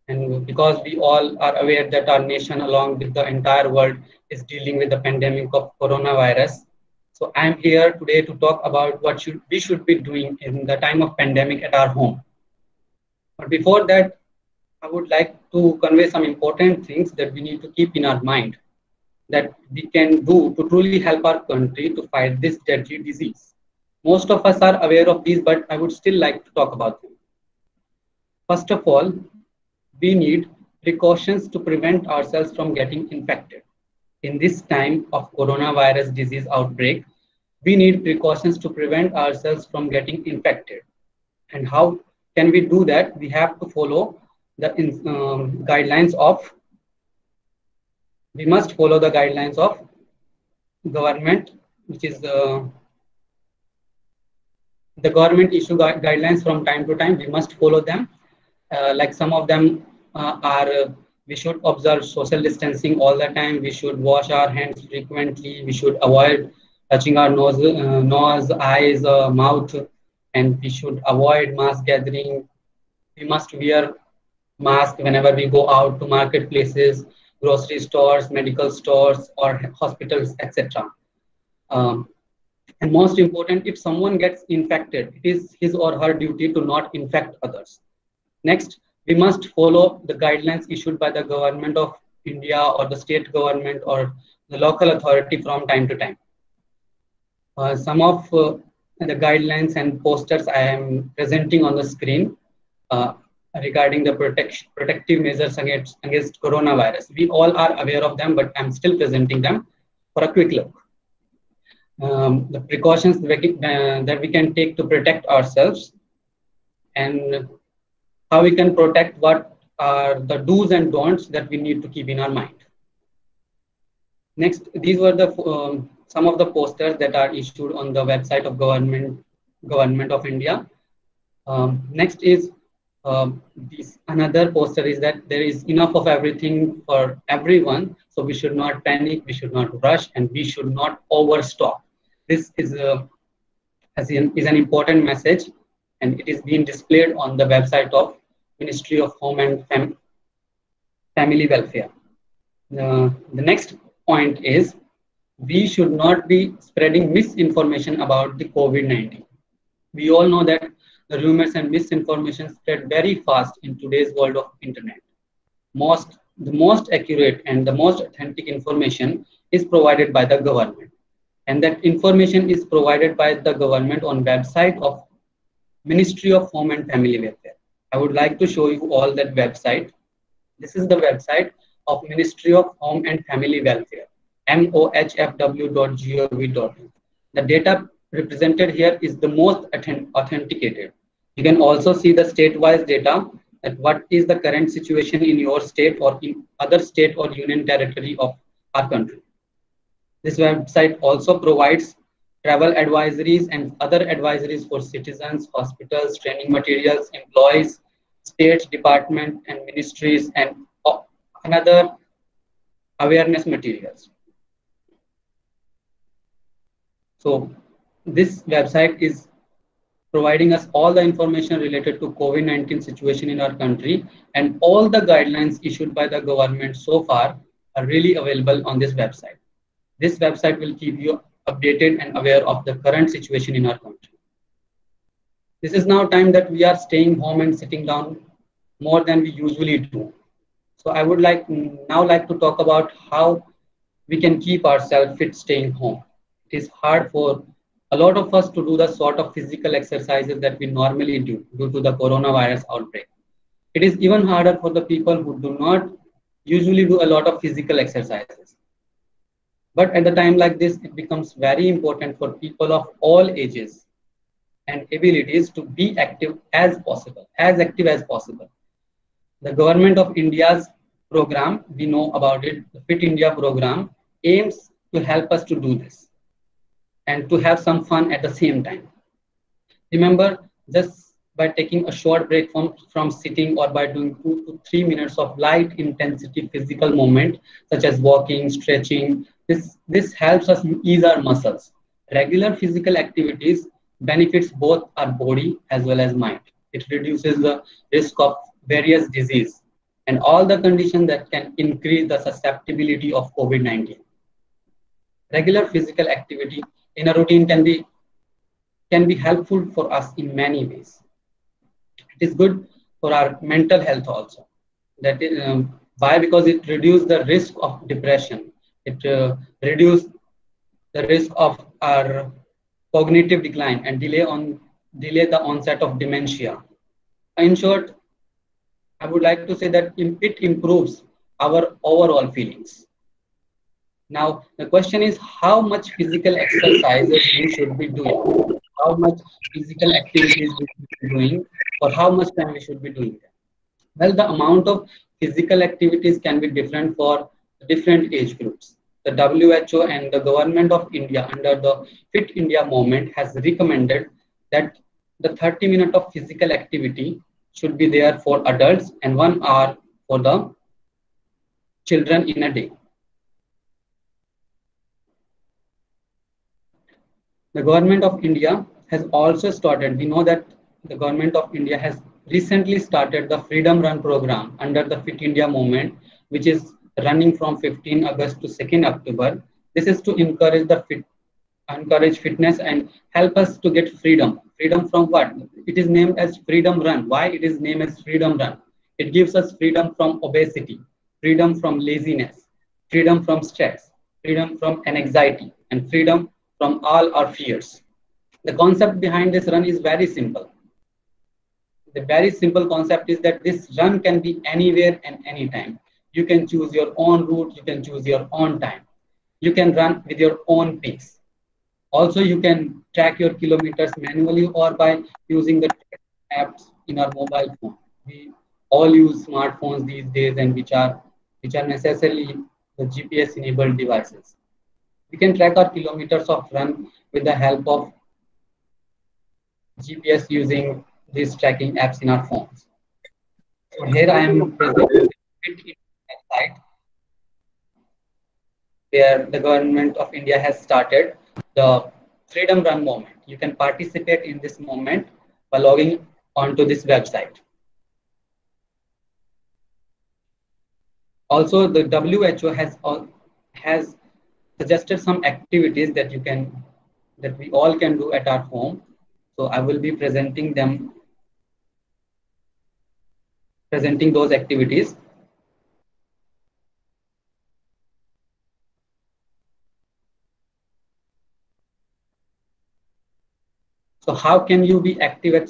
Speaker 7: And because we all are aware that our nation, along with the entire world, is dealing with the pandemic of coronavirus. So I'm here today to talk about what we should be doing in the time of pandemic at our home. But before that, I would like to convey some important things that we need to keep in our mind that we can do to truly help our country to fight this deadly disease. Most of us are aware of these, but I would still like to talk about them. First of all, we need precautions to prevent ourselves from getting infected. In this time of coronavirus disease outbreak, we need precautions to prevent ourselves from getting infected. And how can we do that? We have to follow the guidelines of, we must follow the guidelines of government, which is the government issue guidelines from time to time. We must follow them. Like some of them are, we should observe social distancing all the time. We should wash our hands frequently. We should avoid touching our nose, eyes, mouth, and we should avoid mass gathering. We must wear mask whenever we go out to marketplaces, grocery stores, medical stores, or hospitals, etc. And most important, if someone gets infected, it is his or her duty to not infect others. Next, we must follow the guidelines issued by the government of India or the state government or the local authority from time to time. Some of the guidelines and posters I am presenting on the screen regarding the protective measures against coronavirus. We all are aware of them, but I'm still presenting them for a quick look. The precautions that we can take to protect ourselves and how we can protect, what are the do's and don'ts that we need to keep in our mind. Next, these were the some of the posters that are issued on the website of Government of India. Next is another poster is that there is enough of everything for everyone, so we should not panic, we should not rush, and we should not overstock. This is an important message, and it is being displayed on the website of Ministry of Home and Family Welfare. The next point is we should not be spreading misinformation about the COVID-19. We all know that the rumors and misinformation spread very fast in today's world of internet. The most accurate and the most authentic information is provided by the government. And that information is provided by the government on website of Ministry of Home and Family Welfare. I would like to show you all that website. This is the website of Ministry of Home and Family Welfare, mohfw.gov.in. The data represented here is the most authenticated. You can also see the state-wise data, that what is the current situation in your state or in other state or union territory of our country. This website also provides travel advisories and other advisories for citizens, hospitals, training materials, employees, state department and ministries, and another awareness materials. So this website is providing us all the information related to COVID-19 situation in our country, and all the guidelines issued by the government so far are really available on this website. This website will keep you updated and aware of the current situation in our country. This is now time that we are staying home and sitting down more than we usually do. So I would like to talk about how we can keep ourselves fit staying home. It is hard for a lot of us to do the sort of physical exercises that we normally do due to the coronavirus outbreak. It is even harder for the people who do not usually do a lot of physical exercises. But at a time like this, it becomes very important for people of all ages and abilities to be active as possible, as active as possible. The government of India's program, we know about it, the Fit India program, aims to help us to do this and to have some fun at the same time. Remember, just by taking a short break from sitting or by doing 2 to 3 minutes of light intensity physical movement, such as walking, stretching, this helps us ease our muscles. Regular physical activities benefits both our body as well as mind. It reduces the risk of various disease and all the conditions that can increase the susceptibility of COVID-19. Regular physical activity in a routine can be helpful for us in many ways. It is good for our mental health also. That is, why? Because it reduces the risk of depression. It reduces the risk of our cognitive decline and delay the onset of dementia. In short, I would like to say that it improves our overall feelings. Now, the question is how much physical exercises we should be doing, how much physical activities we should be doing, or how much time we should be doing them. Well, the amount of physical activities can be different for different age groups. The WHO and the government of India under the Fit India movement has recommended that the 30 minutes of physical activity should be there for adults and 1 hour for the children in a day. The government of India has also started, we know that the government of India has recently started the Freedom Run program under the Fit India movement, which is running from 15 August to 2nd October. This is to encourage fitness and help us to get freedom. Freedom from what? It is named as Freedom Run. Why it is named as Freedom Run? It gives us freedom from obesity, freedom from laziness, freedom from stress, freedom from anxiety, and freedom from all our fears. The concept behind this run is very simple. The very simple concept is that this run can be anywhere and anytime. You can choose your own route, you can choose your own time. You can run with your own pace. Also, you can track your kilometers manually or by using the apps in our mobile phone. We all use smartphones these days, and which are necessarily the GPS enabled devices. We can track our kilometers of run with the help of GPS using these tracking apps in our phones. So here I am presenting the website where the government of India has started the Freedom Run movement. You can participate in this movement by logging onto this website. Also, the WHO has suggested some activities that we all can do at our home. So I will be presenting those activities. So how can you be active at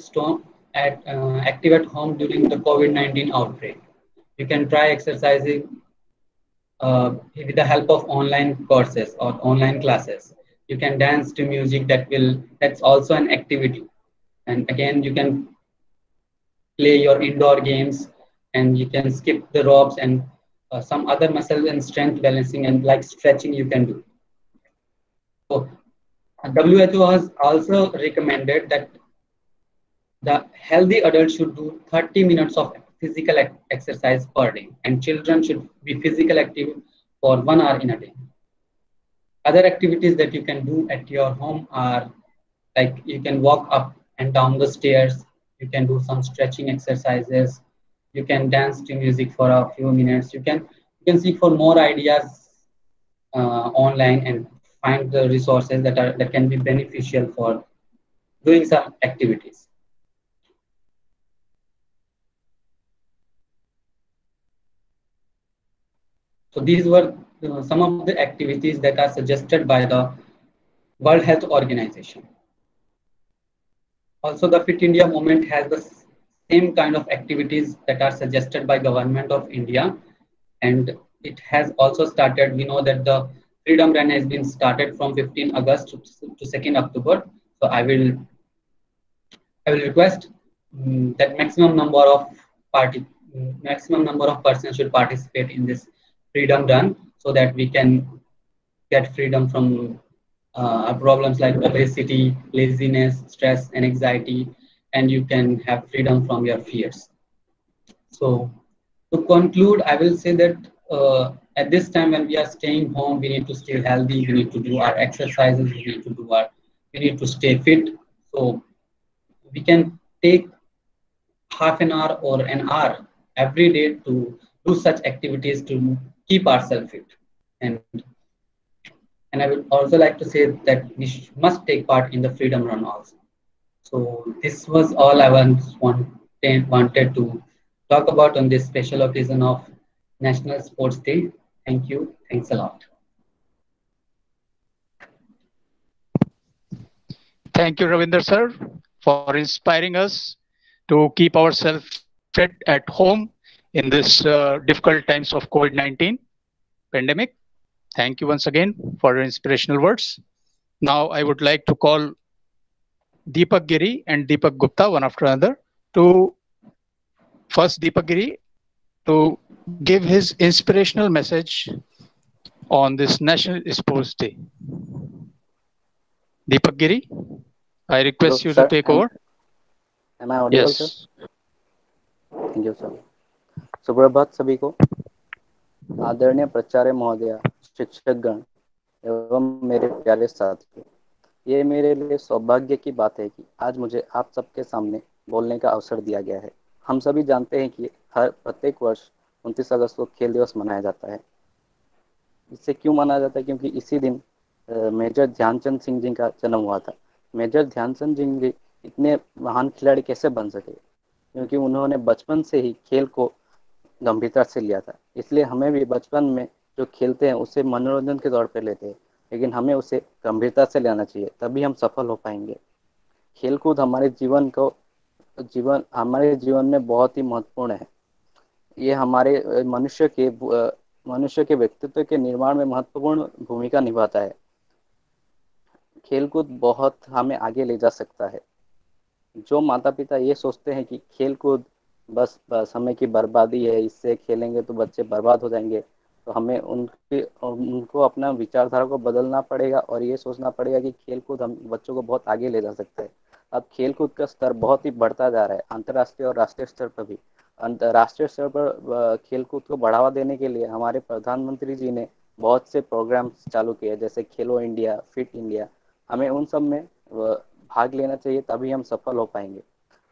Speaker 7: home during the COVID-19 outbreak? You can try exercising with the help of online courses or online classes. You can dance to music that's also an activity. And again, you can play your indoor games, and you can skip the ropes and some other muscle and strength balancing and like stretching you can do. So WHO has also recommended that the healthy adult should do 30 minutes of physical exercise per day, and children should be physical active for 1 hour in a day. Other activities that you can do at your home are like you can walk up and down the stairs. You can do some stretching exercises. You can dance to music for a few minutes. You can seek for more ideas online and find the resources that can be beneficial for doing some activities. So these were some of the activities that are suggested by the World Health Organization. Also, the Fit India movement has the same kind of activities that are suggested by Government of India, and it has also started. We know that the Freedom Run has been started from 15 August to 2nd October. So I will request that maximum number of persons should participate in this Freedom Run, so that we can get freedom from problems like obesity, laziness, stress, and anxiety, and you can have freedom from your fears. So to conclude, I will say that at this time when we are staying home, we need to stay healthy, we need to do our exercises, we need to stay fit. So we can take half an hour or an hour every day to do such activities to keep ourselves fit. And I would also like to say that we must take part in the Freedom Run also. So this was all I wanted to talk about on this special occasion of National Sports Day. Thank you. Thanks a lot.
Speaker 2: Thank you, Ravinder sir, for inspiring us to keep ourselves fit at home in this difficult times of COVID-19 pandemic. Thank you once again for your inspirational words. Now I would like to call Deepak Giri and Deepak Gupta one after another to first Deepak Giri to give his inspirational message on this National Sports Day. Deepak Giri, I request you to take over.
Speaker 8: Am I audible,
Speaker 2: yes.
Speaker 8: sir? Thank you, sir. सुप्रभात सभी को। आदरणीय प्राचार्य महोदय, शिक्षकगण एवं मेरे प्यारे साथियों, ये मेरे लिए सौभाग्य की बात है कि आज मुझे आप सबके सामने बोलने का अवसर दिया गया है। हम सभी जानते हैं कि प्रत्येक वर्ष 29 अगस्त को खेल दिवस मनाया जाता है। इसे क्यों मनाया जाता है? क्योंकि इसी दिन मेजर ध्यानचंद सिंह जी का जन्म हुआ था। मेजर ध्यानचंद सिंह जी इतने महान खिलाड़ी कैसे बन सके? क्योंकि उन्होंने बचपन से ही खेल को गंभीरता से लिया था। इसलिए हमें भी बचपन में जो खेलते हैं उसे मनोरंजन के तौर पर लेते हैं, लेकिन हमें उसे गंभीरता से लेना चाहिए, तभी हम सफल हो पाएंगे। खेलकूद हमारे जीवन में बहुत ही महत्वपूर्ण है। ये हमारे मनुष्य के व्यक्तित्व के निर्माण में महत्वपूर्ण भूमिका निभाता है। खेलकूद बहुत हमें आगे ले जा सकता है। जो माता पिता ये सोचते हैं कि खेलकूद बस समय की बर्बादी है, इससे खेलेंगे तो बच्चे बर्बाद हो जाएंगे, तो हमें उनको अपना विचारधारा को बदलना पड़ेगा और ये सोचना पड़ेगा कि खेलकूद हम बच्चों को बहुत आगे ले जा सकता है। अब खेलकूद का स्तर बहुत ही बढ़ता जा रहा है, अंतर्राष्ट्रीय और राष्ट्रीय स्तर पर भी। अंतर्राष्ट्रीय स्तर पर खेलकूद को बढ़ावा देने के लिए हमारे प्रधानमंत्री जी ने बहुत से प्रोग्राम्स चालू किए, जैसे खेलो इंडिया, फिट इंडिया। हमें उन सब में भाग लेना चाहिए, तभी हम सफल हो पाएंगे।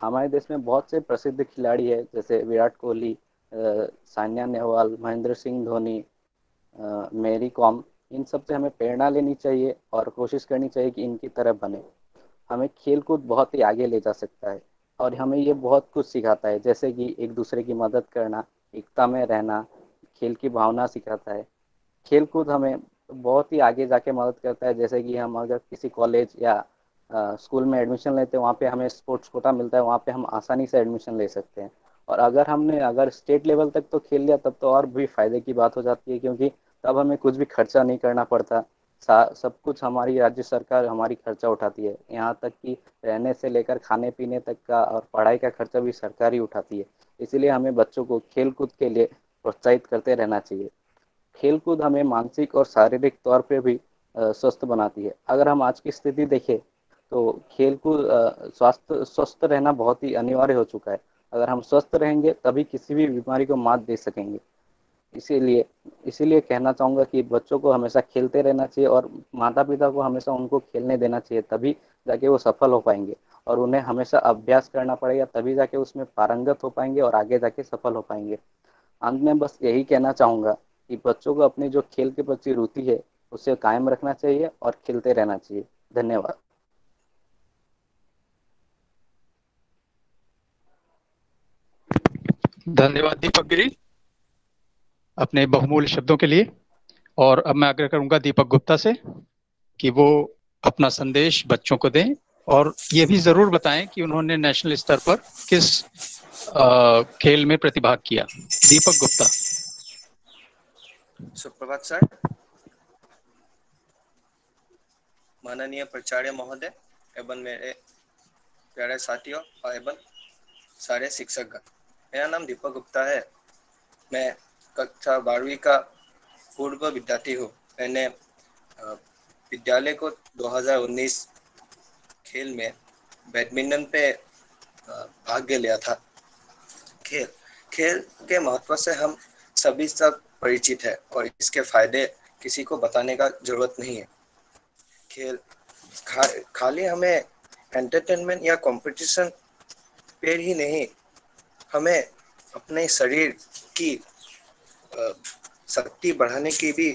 Speaker 8: हमारे देश में बहुत से प्रसिद्ध खिलाड़ी हैं, जैसे विराट कोहली, सानिया नेहवाल, महेंद्र सिंह धोनी, मेरी कॉम। इन सब से हमें प्रेरणा लेनी चाहिए और कोशिश करनी चाहिए कि इनकी तरह बने। हमें खेलकूद बहुत ही आगे ले जा सकता है और हमें ये बहुत कुछ सिखाता है, जैसे कि एक दूसरे की मदद करना, एकता में रहना, खेल की भावना सिखाता है। खेलकूद हमें बहुत ही आगे जाके मदद करता है, जैसे कि हम अगर किसी कॉलेज या स्कूल में एडमिशन लेते हैं, वहाँ पे हमें स्पोर्ट्स कोटा मिलता है, वहाँ पे हम आसानी से एडमिशन ले सकते हैं। और अगर स्टेट लेवल तक तो खेल लिया, तब तो और भी फायदे की बात हो जाती है, क्योंकि तब हमें कुछ भी खर्चा नहीं करना पड़ता। सब कुछ हमारी राज्य सरकार हमारी खर्चा उठाती है, यहाँ तक कि रहने से लेकर खाने पीने तक का और पढ़ाई का खर्चा भी सरकार ही उठाती है। इसीलिए हमें बच्चों को खेलकूद के लिए प्रोत्साहित करते रहना चाहिए। खेलकूद हमें मानसिक और शारीरिक तौर पे भी स्वस्थ बनाती है। अगर हम आज की स्थिति देखें तो खेलकूद स्वस्थ रहना बहुत ही अनिवार्य हो चुका है। अगर हम स्वस्थ रहेंगे तभी किसी भी बीमारी को मात दे सकेंगे। इसीलिए कहना चाहूँगा कि बच्चों को हमेशा खेलते रहना चाहिए और माता पिता को हमेशा उनको खेलने देना चाहिए, तभी जाके वो सफल हो पाएंगे। और उन्हें हमेशा अभ्यास करना पड़ेगा, तभी जाके उसमें पारंगत हो पाएंगे और आगे जाके सफल हो पाएंगे। अंत में बस यही कहना चाहूँगा कि बच्चों को अपनी जो खेल के प्रति रुचि है उसे कायम रखना चाहिए और खेलते रहना चाहिए। धन्यवाद।
Speaker 2: धन्यवाद दीपक गिरी अपने बहुमूल्य शब्दों के लिए। और अब मैं आग्रह करूंगा दीपक गुप्ता से कि वो अपना संदेश बच्चों को दें और ये भी जरूर बताएं कि उन्होंने नेशनल स्तर पर किस खेल में प्रतिभाग किया। दीपक गुप्ता।
Speaker 9: सुप्रभात सर, माननीय प्राचार्य महोदय एवं मेरे प्यारे साथियों एवं सारे शिक्षकगण, मेरा नाम दीपक गुप्ता है। मैं कक्षा 12वीं का पूर्व विद्यार्थी हूँ। मैंने विद्यालय को 2019 खेल में बैडमिंटन पे भाग लिया था। खेल के महत्व से हम सभी सब परिचित है और इसके फायदे किसी को बताने का जरूरत नहीं है। खेल खाली हमें एंटरटेनमेंट या कंपटीशन पे ही नहीं, हमें अपने शरीर की शक्ति बढ़ाने की भी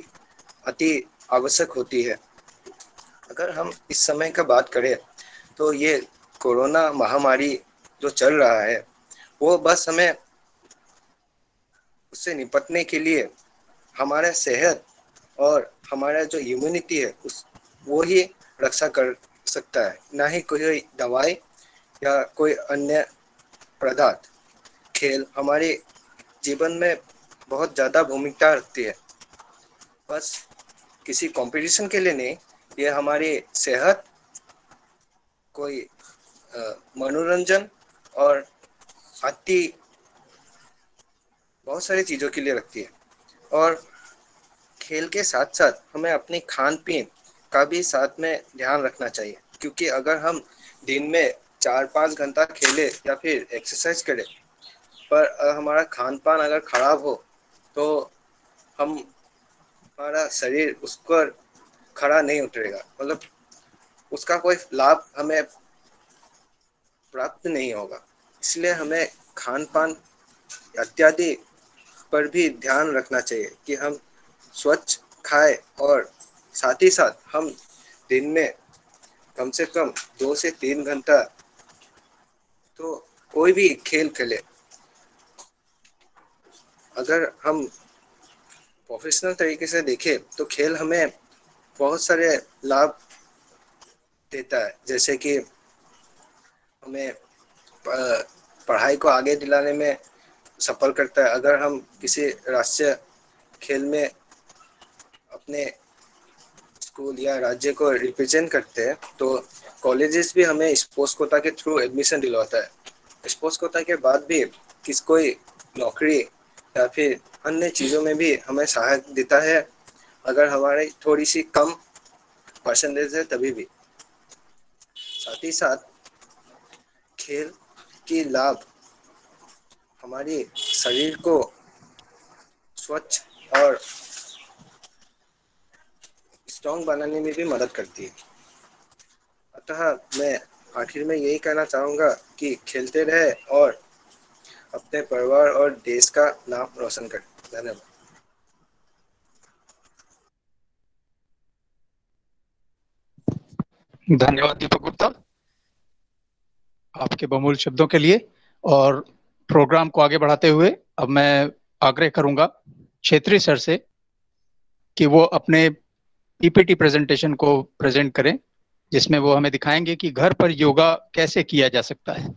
Speaker 9: अति आवश्यक होती है। अगर हम इस समय का बात करें तो ये कोरोना महामारी जो चल रहा है वो बस हमें उससे निपटने के लिए हमारे सेहत और हमारा जो इम्यूनिटी है वो ही रक्षा कर सकता है, ना ही कोई दवाई या कोई अन्य पदार्थ। खेल हमारे जीवन में बहुत ज़्यादा भूमिका रखती है, बस किसी कंपटीशन के लिए नहीं, ये हमारी सेहत, कोई मनोरंजन और आदि बहुत सारी चीज़ों के लिए रखती है। और खेल के साथ साथ हमें अपनी खान पीन का भी साथ में ध्यान रखना चाहिए, क्योंकि अगर हम दिन में 4-5 घंटा खेले या फिर एक्सरसाइज करें पर हमारा खान पान अगर खराब हो तो हमारा शरीर उस पर खड़ा नहीं उतरेगा, मतलब उसका कोई लाभ हमें प्राप्त नहीं होगा। इसलिए हमें खान पान इत्यादि पर भी ध्यान रखना चाहिए कि हम स्वच्छ खाएं और साथ ही साथ हम दिन में कम से कम 2 से 3 घंटा तो कोई भी खेल खेले। अगर हम प्रोफेशनल तरीके से देखें तो खेल हमें बहुत सारे लाभ देता है, जैसे कि हमें पढ़ाई को आगे दिलाने में सफल करता है। अगर हम किसी राष्ट्रीय खेल में अपने स्कूल या राज्य को रिप्रेजेंट करते हैं तो कॉलेजेस भी हमें स्पोर्ट्स कोटा के थ्रू एडमिशन दिलवाता है। स्पोर्ट्स कोटा के बाद भी कोई नौकरी या फिर अन्य चीज़ों में भी हमें सहायता देता है, अगर हमारे थोड़ी सी कम परसेंटेज है तभी भी। साथ ही साथ खेल की लाभ हमारे शरीर को स्वच्छ और स्ट्रॉन्ग बनाने में भी मदद करती है। अतः मैं आखिर में यही कहना चाहूँगा कि खेलते रहे और अपने परिवार और देश का नाम रोशन करें। धन्यवाद।
Speaker 2: धन्यवाद दीपक गुप्ता आपके बहुमूल्य शब्दों के लिए। और प्रोग्राम को आगे बढ़ाते हुए अब मैं आग्रह करूंगा क्षेत्रीय सर से कि वो अपने पीपीटी प्रेजेंटेशन को प्रेजेंट करें, जिसमें वो हमें दिखाएंगे कि घर पर योगा कैसे किया जा सकता है।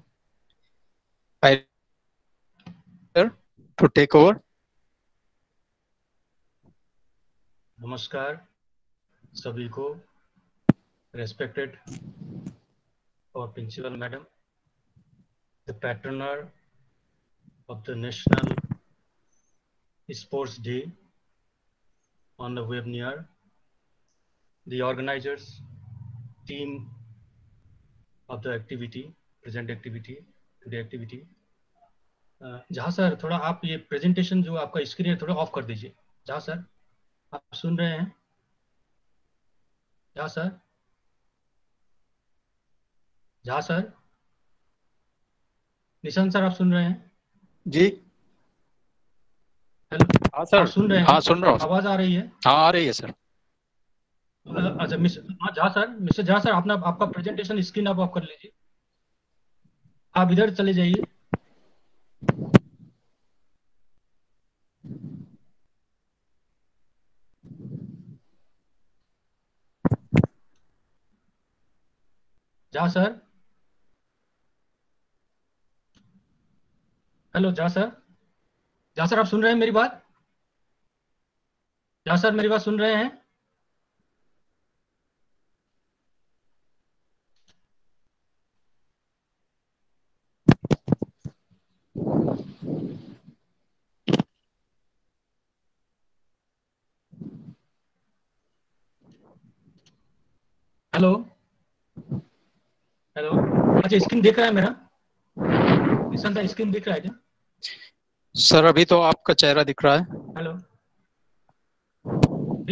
Speaker 2: To take over.
Speaker 10: नमस्कार सभी को। रेस्पेक्टेड और principal madam, the patron of the National Sports Day on the webinar, the organizers, team of the activity, present activity, today activity. जहाँ सर थोड़ा आप ये प्रेजेंटेशन जो आपका स्क्रीन है थोड़ा ऑफ कर दीजिए। जहाँ सर आप सुन रहे हैं? जहाँ sir Jha sir, Nishant sir, आप सुन रहे हैं?
Speaker 2: जी
Speaker 10: हेलो,
Speaker 2: हाँ सर।
Speaker 10: आप सुन रहे हैं?
Speaker 2: हाँ सुन रहा हूँ।
Speaker 10: आवाज आ रही है?
Speaker 2: हाँ आ रही है सर।
Speaker 10: अच्छा हाँ Jha sir, mister Jha sir, अपना आपका प्रेजेंटेशन स्क्रीन आप ऑफ कर लीजिए, आप इधर चले जाइए। Jha sir, hello Jha sir, Jha sir आप सुन रहे हैं मेरी बात? झा सर मेरी बात सुन रहे हैं? हेलो हेलो, अच्छा स्क्रीन देख रहा है मेरा? निशांत सर स्क्रीन दिख रहा है क्या?
Speaker 2: सर अभी तो आपका चेहरा दिख रहा है।
Speaker 10: हेलो,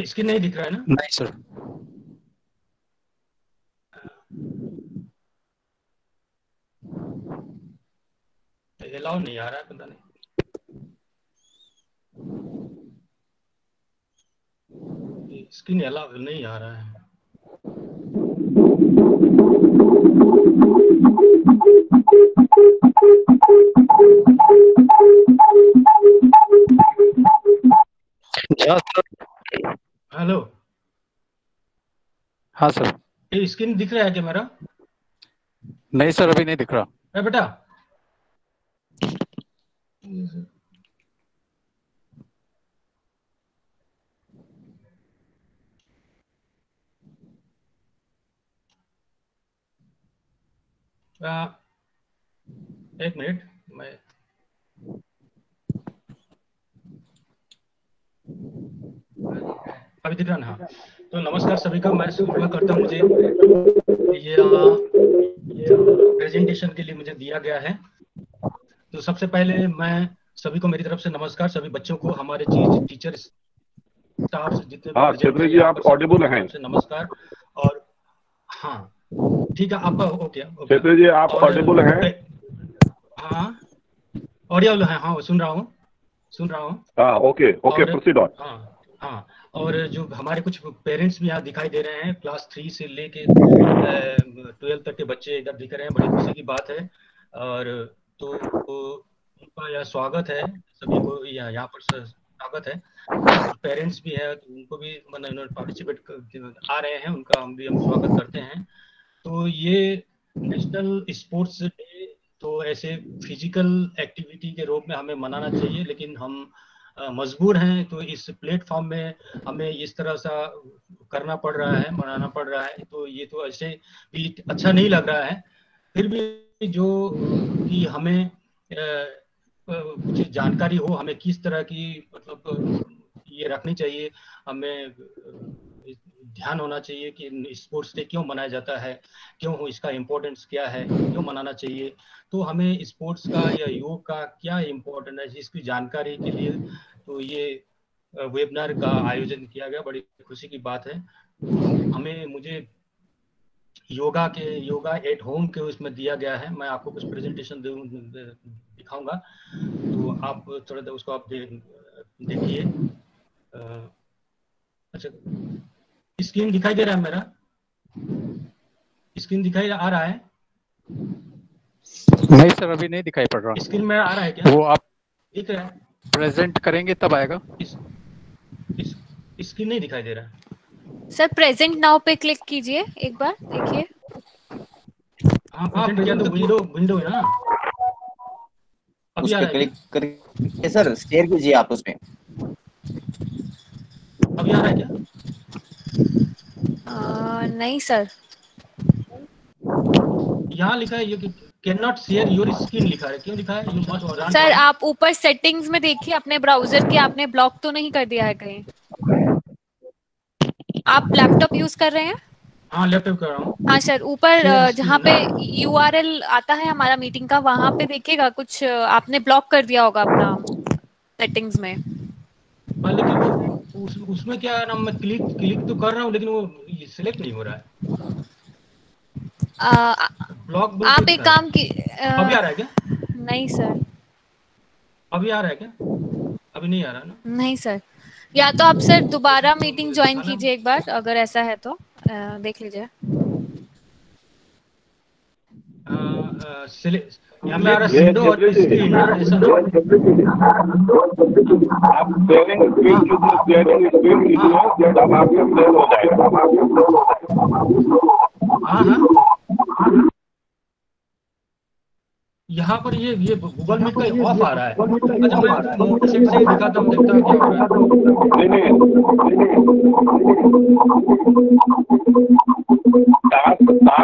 Speaker 10: स्क्रीन नहीं दिख रहा है ना?
Speaker 2: नहीं सर।
Speaker 10: अलाउ नहीं आ रहा है, पता नहीं। स्क्रीन अलाउ नहीं आ रहा है। हेलो,
Speaker 2: हाँ सर।
Speaker 10: ये स्क्रीन दिख रहा है क्या मेरा?
Speaker 2: नहीं सर अभी नहीं दिख रहा।
Speaker 10: बेटा एक मिनट, मैं अभी दिख रहा ना? हाँ। तो नमस्कार सभी का, मैं शुरुआत करता हूँ। मुझे ये प्रेजेंटेशन के लिए मुझे दिया गया है। तो सबसे पहले मैं सभी को मेरी तरफ से नमस्कार, सभी बच्चों को, हमारे टीचर स्टाफ जितने भी प्रेजेंट हैं
Speaker 5: जी
Speaker 10: यहाँ
Speaker 5: आप
Speaker 10: पर, सबको
Speaker 5: ऑडिबल
Speaker 10: मेरी
Speaker 5: हैं।
Speaker 10: तरफ से नमस्कार। और हाँ ठीक है, आपका ओके
Speaker 5: क्षेत्री जी आप ऑडिबल हैं?
Speaker 10: हाँ ऑडियो है, हाँ सुन रहा हूँ।
Speaker 5: हाँ ओके प्रोसीड ऑन।
Speaker 10: हाँ, और जो हमारे कुछ पेरेंट्स भी यहाँ दिखाई दे रहे हैं, क्लास 3 से लेके 12 तक के बच्चे इधर दिख रहे हैं, बड़ी खुशी की बात है। और तो उनका यह स्वागत है, सभी को यहाँ पर स्वागत है। कुछ पेरेंट्स भी है, तो उनको भी मतलब पार्टिसिपेट आ रहे हैं, उनका हम स्वागत करते हैं। तो ये नेशनल स्पोर्ट्स डे तो ऐसे फिजिकल एक्टिविटी के रूप में हमें मनाना चाहिए, लेकिन हम मजबूर हैं, तो इस प्लेटफॉर्म में हमें इस तरह सा करना पड़ रहा है, मनाना पड़ रहा है। तो ये तो ऐसे भी अच्छा नहीं लग रहा है। फिर भी जो कि हमें कुछ जानकारी हो, हमें किस तरह की मतलब ये रखनी चाहिए, हमें ध्यान होना चाहिए कि स्पोर्ट्स डे क्यों मनाया जाता है, क्यों हो, इसका इम्पोर्टेंस क्या है, क्यों मनाना चाहिए। तो हमें स्पोर्ट्स का या योग का क्या इम्पोर्टेंस है, इसकी जानकारी के लिए तो ये वेबिनार का आयोजन किया गया, बड़ी खुशी की बात है। तो मुझे योगा एट होम के उसमें दिया गया है, मैं आपको कुछ प्रेजेंटेशन दिखाऊंगा, तो आप थोड़ा उसको आप देखिए। अच्छा स्क्रीन दिखाई दे रहा है मेरा? स्क्रीन दिखाई आ रहा है?
Speaker 2: नहीं सर अभी नहीं दिखाई पड़ रहा।
Speaker 10: स्क्रीन में आ रहा है क्या?
Speaker 2: वो आप
Speaker 10: दिख रहा है?
Speaker 2: प्रेजेंट करेंगे तब आएगा।
Speaker 10: स्क्रीन नहीं दिखाई दे रहा है
Speaker 4: सर। प्रेजेंट नाउ पे क्लिक कीजिए, एक बार देखिए।
Speaker 10: हाँ प्रेजेंट किया तो विंडो है ना? अभी
Speaker 11: उस
Speaker 10: आ
Speaker 11: पे
Speaker 10: रहा है
Speaker 11: क्लिक करके सर शेयर कीजिए आप उसमें।
Speaker 10: अभी आ रहा है क्या?
Speaker 4: नहीं सर,
Speaker 10: यहाँ लिखा है ये can not share your screen लिखा है, क्यों लिखा है? You must run.
Speaker 4: सर आप ऊपर सेटिंग्स में देखिए अपने ब्राउजर के, आपने ब्लॉक तो नहीं कर दिया है कहीं? आप लैपटॉप यूज कर रहे हैं?
Speaker 10: हाँ लैपटॉप कर रहा हूँ।
Speaker 4: हाँ सर, ऊपर जहाँ पे URL आता है हमारा मीटिंग का, वहां पे देखिएगा कुछ आपने ब्लॉक कर दिया होगा अपना सेटिंग्स में।
Speaker 10: लेकिन वो उसमें क्या है ना, मैं क्लिक तो कर रहा हूँ, लेकिन वो सिलेक्ट नहीं हो रहा है। ब्लॉक
Speaker 4: आप एक काम की
Speaker 10: अभी आ रहा है क्या?
Speaker 4: नहीं सर,
Speaker 10: अभी आ रहा है क्या? अभी नहीं आ रहा ना?
Speaker 4: नहीं सर, या तो आप सर दोबारा मीटिंग ज्वाइन कीजिए एक बार, अगर ऐसा है तो देख लीजिए।
Speaker 10: यहाँ पे आ रहा है सिंडो और स्क्रीन, ऐसा ना?
Speaker 5: आप शेयरिंग स्क्रीन कीजिए, जब आपका शेयर हो जाएगा।
Speaker 10: हाँ, यहाँ पर ये गूगल मीट का ऑफ आ रहा है। अच्छा, मैं मोबाइल सेट से ही दिखाता हूँ, देखता हूँ क्या हो रहा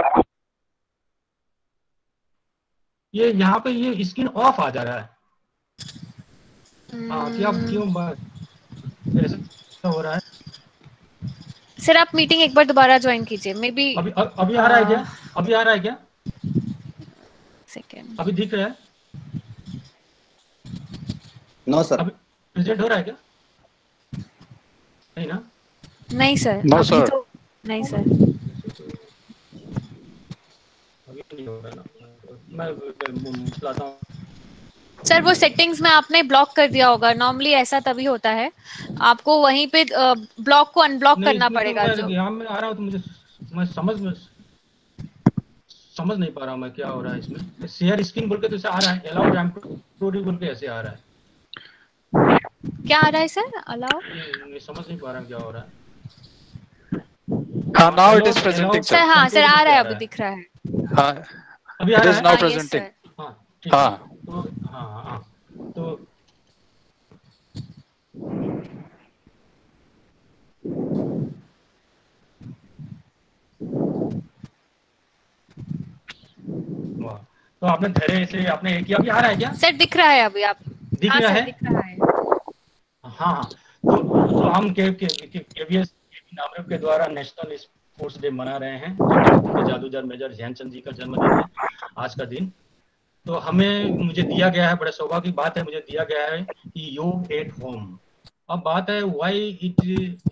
Speaker 10: है। ये यहाँ पे ये स्क्रीन ऑफ आ जा रहा है। हाँ, कि आप क्यों ऐसा हो रहा है?
Speaker 4: सर आप मीटिंग एक बार दोबारा ज्वाइन कीजिए, मे बी।
Speaker 10: अभी आ रहा है क्या? अभी आ रहा है क्या?
Speaker 4: सेकेंड,
Speaker 10: अभी दिख रहा है?
Speaker 11: No sir.
Speaker 10: अभी प्रेजेंट हो रहा है क्या? नहीं ना?
Speaker 4: नहीं सर,
Speaker 2: No,
Speaker 4: अभी
Speaker 2: sir.
Speaker 4: तो नहीं सर।
Speaker 10: अभी नहीं हो रहा ना, मैं चलाता हूँ।
Speaker 4: सर वो सेटिंग्स में आपने ब्लॉक कर दिया होगा, नॉर्मली ऐसा तभी होता है, आपको वहीं पे ब्लॉक को अनब्लॉक करना पड़ेगा। जो
Speaker 10: यहाँ में आ रहा हूँ तो मुझे मैं समझ नहीं पा रहा हूँ मैं क्या हो रहा है इसमें। शेयर स्क्रीन बोल के तो ऐसे आ रहा है, अलाउ टेम्पोररी बोल के ऐसे आ रहा है।
Speaker 4: क्या आ रहा है सर? अलाउ?
Speaker 10: मैं समझ नहीं पा रहा क्या हो रहा है।
Speaker 2: हाँ, now it is presenting, sir.
Speaker 4: Sir हाँ सर आ रहा है, अभी दिख रहा है।
Speaker 2: हाँ,
Speaker 10: अभी आ
Speaker 2: it
Speaker 10: रहा
Speaker 2: is
Speaker 10: है?
Speaker 2: now
Speaker 4: हाँ, yes,
Speaker 2: presenting.
Speaker 4: sir.
Speaker 10: हाँ, ठीक है।
Speaker 2: हाँ,
Speaker 10: तो हाँ, तो वाह, तो आपने धैर्य से आपने किया। अभी आ रहा है क्या?
Speaker 4: सर दिख रहा है अभी, आप
Speaker 10: दिख
Speaker 4: हाँ
Speaker 10: रहा
Speaker 4: सर
Speaker 10: है?
Speaker 4: दिख रहा है।
Speaker 10: हाँ, तो हम केवीएस नामदेव के द्वारा नेशनल स्पोर्ट्स डे मना रहे हैं, जो हॉकी के जादूगर मेजर ध्यानचंद जी का जन्मदिन है आज का दिन। तो मुझे दिया गया है, बड़े सौभाग्य की बात है, मुझे दिया गया है कि योग एट होम। अब बात है व्हाई इट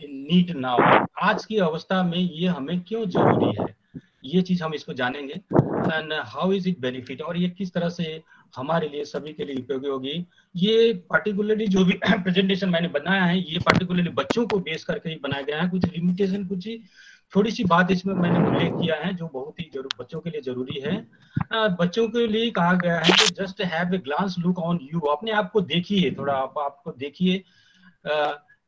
Speaker 10: नीड नाउ, आज की अवस्था में ये हमें क्यों जरूरी है, ये चीज हम इसको जानेंगे। And how is it benefit, और ये किस तरह से हमारे लिए सभी के लिए उपयोगी होगी। ये पार्टिकुलरली जो भी प्रेजेंटेशन मैंने बनाया है, ये पार्टिकुलरली बच्चों को बेस करके ही बनाया गया है। कुछ लिमिटेशन, कुछ थोड़ी सी बात इसमें मैंने उल्लेख किया है जो बहुत ही बच्चों के लिए जरूरी है। बच्चों के लिए कहा गया है कि just have a glance look on you, अपने आप को देखिए, थोड़ा आपको देखिए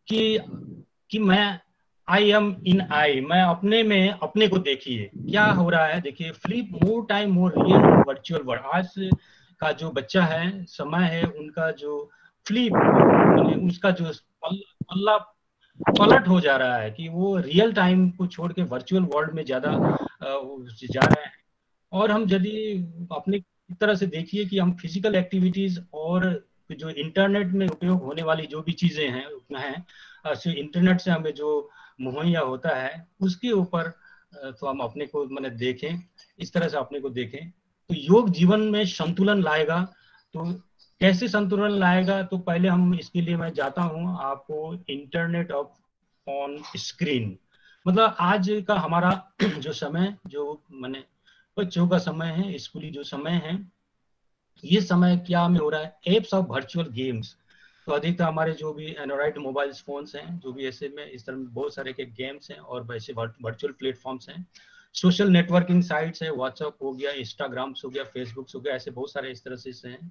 Speaker 10: कि मैं आई एम इन आई, मैं अपने में अपने को देखिए क्या हो रहा है। देखिए, flip more time more real virtual world. आज का जो बच्चा है, समय है उनका, जो फ्लिप उसका जो पल्ला पलट हो जा रहा है कि वो रियल टाइम को छोड़ के वर्चुअल वर्ल्ड में ज्यादा जा रहे हैं। और हम यदि अपने तरह से देखिए कि हम फिजिकल एक्टिविटीज और जो इंटरनेट में उपयोग होने वाली जो भी चीजें हैं इंटरनेट से हमें जो मुहैया होता है उसके ऊपर तो हम अपने को मैंने देखें, इस तरह से अपने को देखें तो योग जीवन में संतुलन लाएगा। तो कैसे संतुलन लाएगा, तो पहले हम इसके लिए मैं जाता हूँ आपको इंटरनेट ऑफ ऑन स्क्रीन। मतलब आज का हमारा जो समय, जो मैंने बच्चों का समय है, स्कूली जो समय है, ये समय क्या में हो रहा है, एप्स ऑफ वर्चुअल गेम्स। तो अधिकतर हमारे जो भी एंड्रॉइड मोबाइल फोन्स हैं, जो भी ऐसे में इस तरह में बहुत सारे के गेम्स हैं और वैसे वर्चुअल प्लेटफॉर्म्स हैं, सोशल नेटवर्किंग साइट्स है, व्हाट्सएप हो गया, इंस्टाग्राम हो गया, फेसबुक हो गया, ऐसे बहुत सारे इस तरह से हैं।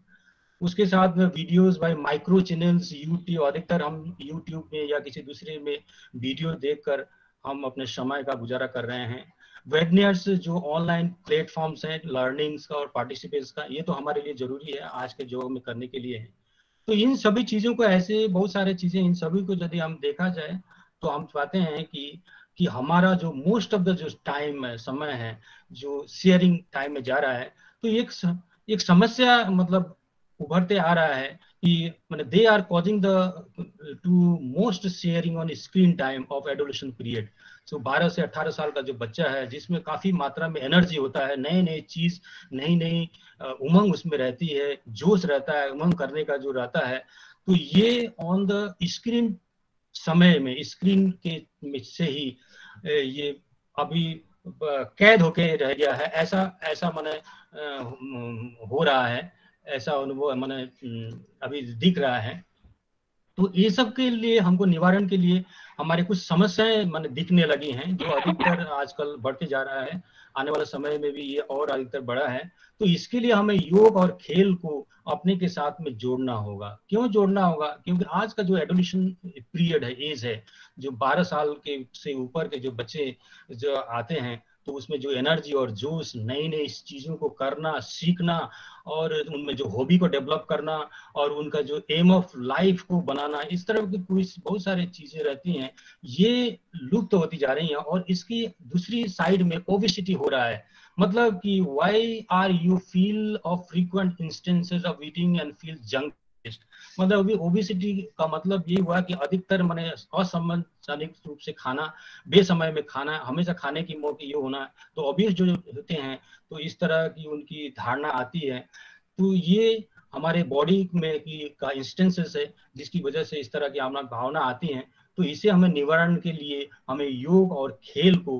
Speaker 10: उसके साथ में videos bye micro channels, YouTube, अधिकतर हम यूट्यूब में या किसी दूसरे में वीडियो देखकर हम अपने समय का गुजारा कर रहे हैं। वेबिनार्स जो ऑनलाइन प्लेटफॉर्म्स हैं लर्निंग्स का और पार्टिसिपेट्स का, ये तो हमारे लिए जरूरी है आज के जो में करने के लिए है। तो इन सभी चीजों को, ऐसे बहुत सारे चीजें, इन सभी को यदि हम देखा जाए तो हम पाते हैं कि हमारा जो मोस्ट ऑफ द जो टाइम है, समय है, जो शेयरिंग टाइम में जा रहा है, तो एक समस्या मतलब उभरते आ रहा है कि मैंने they are causing the two most sharing on screen time of adolescence period. So 12 से 18 साल का जो बच्चा है, जिसमें काफी मात्रा में एनर्जी होता है, नए नए चीज, नई नई उमंग उसमें रहती है, जोश रहता है, उमंग करने का जो रहता है, तो ये ऑन द स्क्रीन समय में, स्क्रीन के से ही ये अभी कैद होके रह गया है, ऐसा ऐसा माने हो रहा है, ऐसा अनुभव माने अभी दिख रहा है। तो ये सब के लिए हमको निवारण के लिए हमारे कुछ समस्याएं माने दिखने लगी हैं, जो अधिकतर आजकल बढ़ते जा रहा है, आने वाले समय में भी ये और अधिकतर बढ़ा है। तो इसके लिए हमें योग और खेल को अपने के साथ में जोड़ना होगा। क्यों जोड़ना होगा? क्योंकि आज का जो एडोलेशन पीरियड है, एज है, जो 12 साल के से ऊपर के जो बच्चे जो आते हैं, तो उसमें जो एनर्जी और जोश, नई नई चीजों को करना, सीखना, और उनमें जो हॉबी को डेवलप करना, और उनका जो एम ऑफ लाइफ को बनाना, इस तरह की बहुत सारी चीजें रहती हैं, ये लुप्त होती जा रही हैं। और इसकी दूसरी साइड में ओबेसिटी हो रहा है। मतलब कि why are you feel of frequent instances of eating and feel junk. मतलब अभी ओबेसिटी का मतलब ये हुआ कि अधिकतर माने असंवैधानिक रूप से खाना, बेसमय में खाना, हमेशा खाने की मौके ये होना। तो ओबेस जो होते हैं, तो इस तरह की उनकी धारणा आती है। तो ये हमारे बॉडी में का इंस्टेंसेस है, जिसकी वजह से इस तरह की भावना आती हैं। तो इसे हमें निवारण के लिए हमें योग और खेल को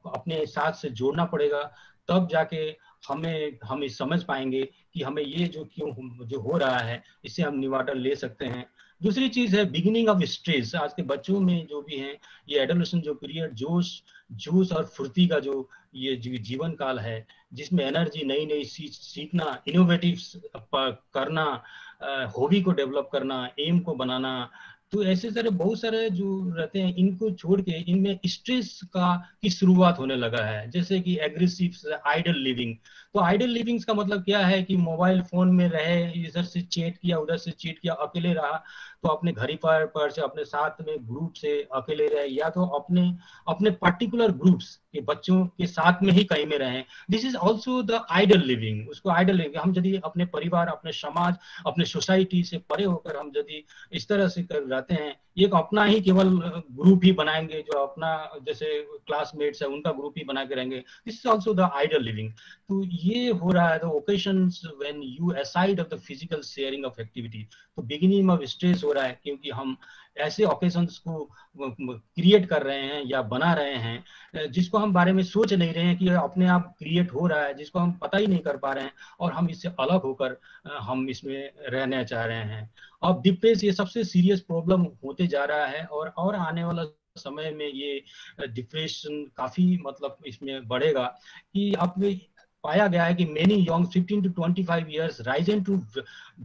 Speaker 10: अपने साथ से जोड़ना पड़ेगा, तब जाके हम समझ पाएंगे कि हमें ये जो हो रहा है, इससे हम निवारण ले सकते हैं। दूसरी चीज है बिगिनिंग ऑफ स्ट्रेस। आज के बच्चों में जो भी है, ये एडोलेसेंस जो पीरियड, जोश और फुर्ती का जो ये जीवन काल है, जिसमें एनर्जी, नई नई सीखना, इनोवेटिव करना, हॉबी को डेवलप करना, एम को बनाना, तो ऐसे सारे बहुत सारे जो रहते हैं, इनको छोड़ के इनमें स्ट्रेस की शुरुआत होने लगा है। जैसे कि एग्रेसिव आइडल लिविंग। तो आइडल लिविंग का मतलब क्या है कि मोबाइल फोन में रहे, इधर से चैट किया, उधर से चैट किया, अकेले रहा, तो अपने घर पर से अपने साथ में ग्रुप से अकेले रहे, या तो अपने पर्टिकुलर ग्रुप्स के बच्चों के साथ में ही कहीं में रहे। This is also the idle living. उसको आइडल लिविंग, हम यदि अपने परिवार, अपने समाज, अपने सोसाइटी से परे होकर हम यदि इस तरह से कर जाते हैं, एक अपना ही केवल ग्रुप ही बनाएंगे, जो अपना जैसे क्लासमेट्स है उनका ग्रुप ही बना के रहेंगे, this is also the idle living. तो ये हो रहा है the occasions when you aside of the physical sharing of activity. तो बिगिनिंग ऑफ स्ट्रेस हो रहा है, क्योंकि हम ऐसे ओकेशंस को क्रिएट कर रहे हैं या बना रहे हैं, जिसको हम बारे में सोच नहीं रहे हैं कि अपने आप क्रिएट हो रहा है, जिसको हम पता ही नहीं कर पा रहे हैं, और हम इससे अलग होकर हम इसमें रहना चाह रहे हैं। अब डिप्रेस ये सबसे सीरियस प्रॉब्लम होते जा रहा है, और आने वाला समय में ये डिप्रेशन काफी मतलब इसमें बढ़ेगा। कि अब पाया गया है कि many young 15 to 25 years risen to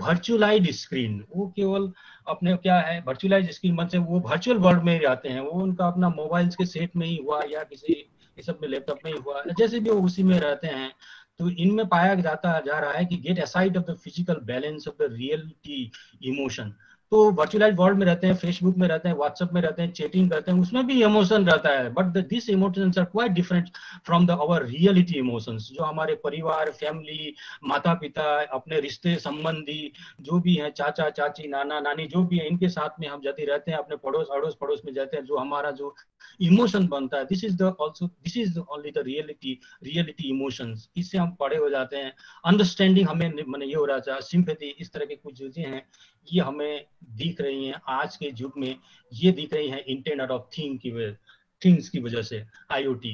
Speaker 10: virtualized screen. वो केवल अपने क्या है, वर्चुअलाइज्ड स्क्रीन मन से वो वर्चुअल वर्ल्ड में रहते हैं, वो उनका अपना मोबाइल्स के सेट में ही हुआ, या किसी इस सब में लैपटॉप में ही हुआ, जैसे भी वो उसी में रहते हैं। तो इनमें पाया जा रहा है कि get aside of the physical balance of the reality emotion. तो वर्चुअलाइज्ड वर्ल्ड में रहते हैं, फेसबुक में रहते हैं, व्हाट्सएप में रहते हैं, चैटिंग करते हैं, उसमें भी इमोशन रहता है, but this emotions are quite different from the our reality emotions. जो हमारे परिवार, फैमिली, माता पिता, अपने रिश्ते संबंधी जो भी हैं, चाचा चाची, नाना नानी जो भी है, इनके साथ में हम जाते रहते हैं, अपने अड़ोस पड़ोस में जाते हैं, जो हमारा जो इमोशन बनता है, this is only the reality emotions. इससे हम पड़े हो जाते हैं। अंडरस्टैंडिंग हमें ये हो रहा है, सिंपैथी, इस तरह की कुछ चीजें हैं, ये हमें दिख रही हैं आज के युग में। ये दिख रही हैं इंटरनेट ऑफ थिंग्स की वजह से, IoT।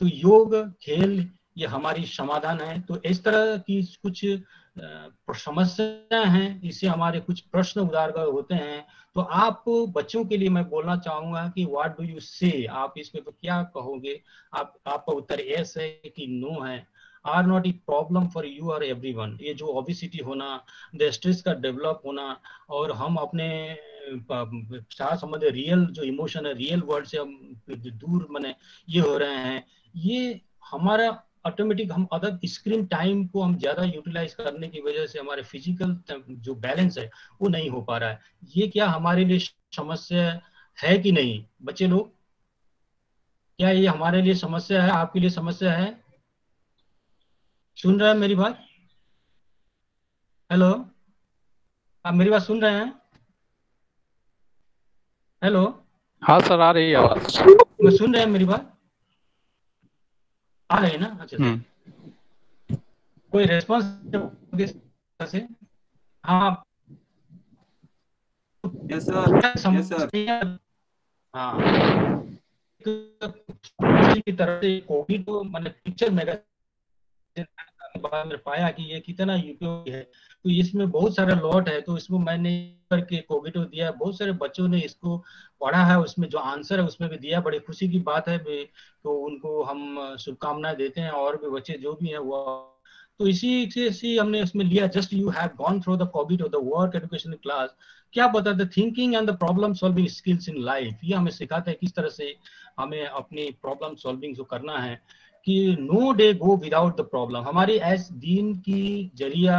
Speaker 10: तो योग, खेल, ये हमारी समाधान है। तो इस तरह की कुछ समस्याएं हैं, इससे हमारे कुछ प्रश्न उजागर होते हैं। तो आप बच्चों के लिए मैं बोलना चाहूंगा कि व्हाट डू यू से, आप इसमें तो क्या कहोगे? आपका उत्तर यस है कि नो है? Are not a problem for you और एवरीवन। ये जो ओबेसिटी होना, द स्ट्रेस का डेवलप होना, और हम अपने साथ संबंधित रियल जो इमोशन है, रियल वर्ल्ड से हम दूर माने ये हो रहे हैं, ये हमारा ऑटोमेटिक, हम अदर स्क्रीन टाइम को हम ज्यादा यूटिलाइज करने की वजह से हमारे फिजिकल जो बैलेंस है वो नहीं हो पा रहा है। ये क्या हमारे लिए समस्या है कि नहीं बच्चे लोग? क्या ये हमारे लिए समस्या है, आपके लिए समस्या है? सुन रहे हैं मेरी बात? हेलो, आप मेरी बात सुन रहे हैं? हेलो,
Speaker 2: हाँ सर, आ रही है आवाज।
Speaker 10: मैं सुन रहे हैं मेरी बात? आ रही है ना? अच्छा, कोई रेस्पॉन्स से? हाँ
Speaker 12: यस सर, यस सर।
Speaker 10: हाँ, की तरफ से कोविड को मैंने पिक्चर मैगजीन पाया कि ये कितना उपयोगी है, तो इसमें बहुत सारा लॉट है, तो इसमें मैंने करके कोविड को दिया, बहुत सारे बच्चों ने इसको पढ़ा है, उसमें जो आंसर है उसमें भी दिया, बड़ी खुशी की बात है। तो उनको हम शुभकामनाएं देते हैं, और भी बच्चे जो भी हैं वो, तो इसी से हमने इसमें लिया। Just you have gone through the Covid और द वर्क एजुकेशन क्लास, क्या बताते, thinking and the problem solving skills in life, ये हमें सिखाते हैं किस तरह से हमें अपनी प्रॉब्लम सॉल्विंग जो करना है, कि no day go without the problem. हमारी ऐस दिन की जरिया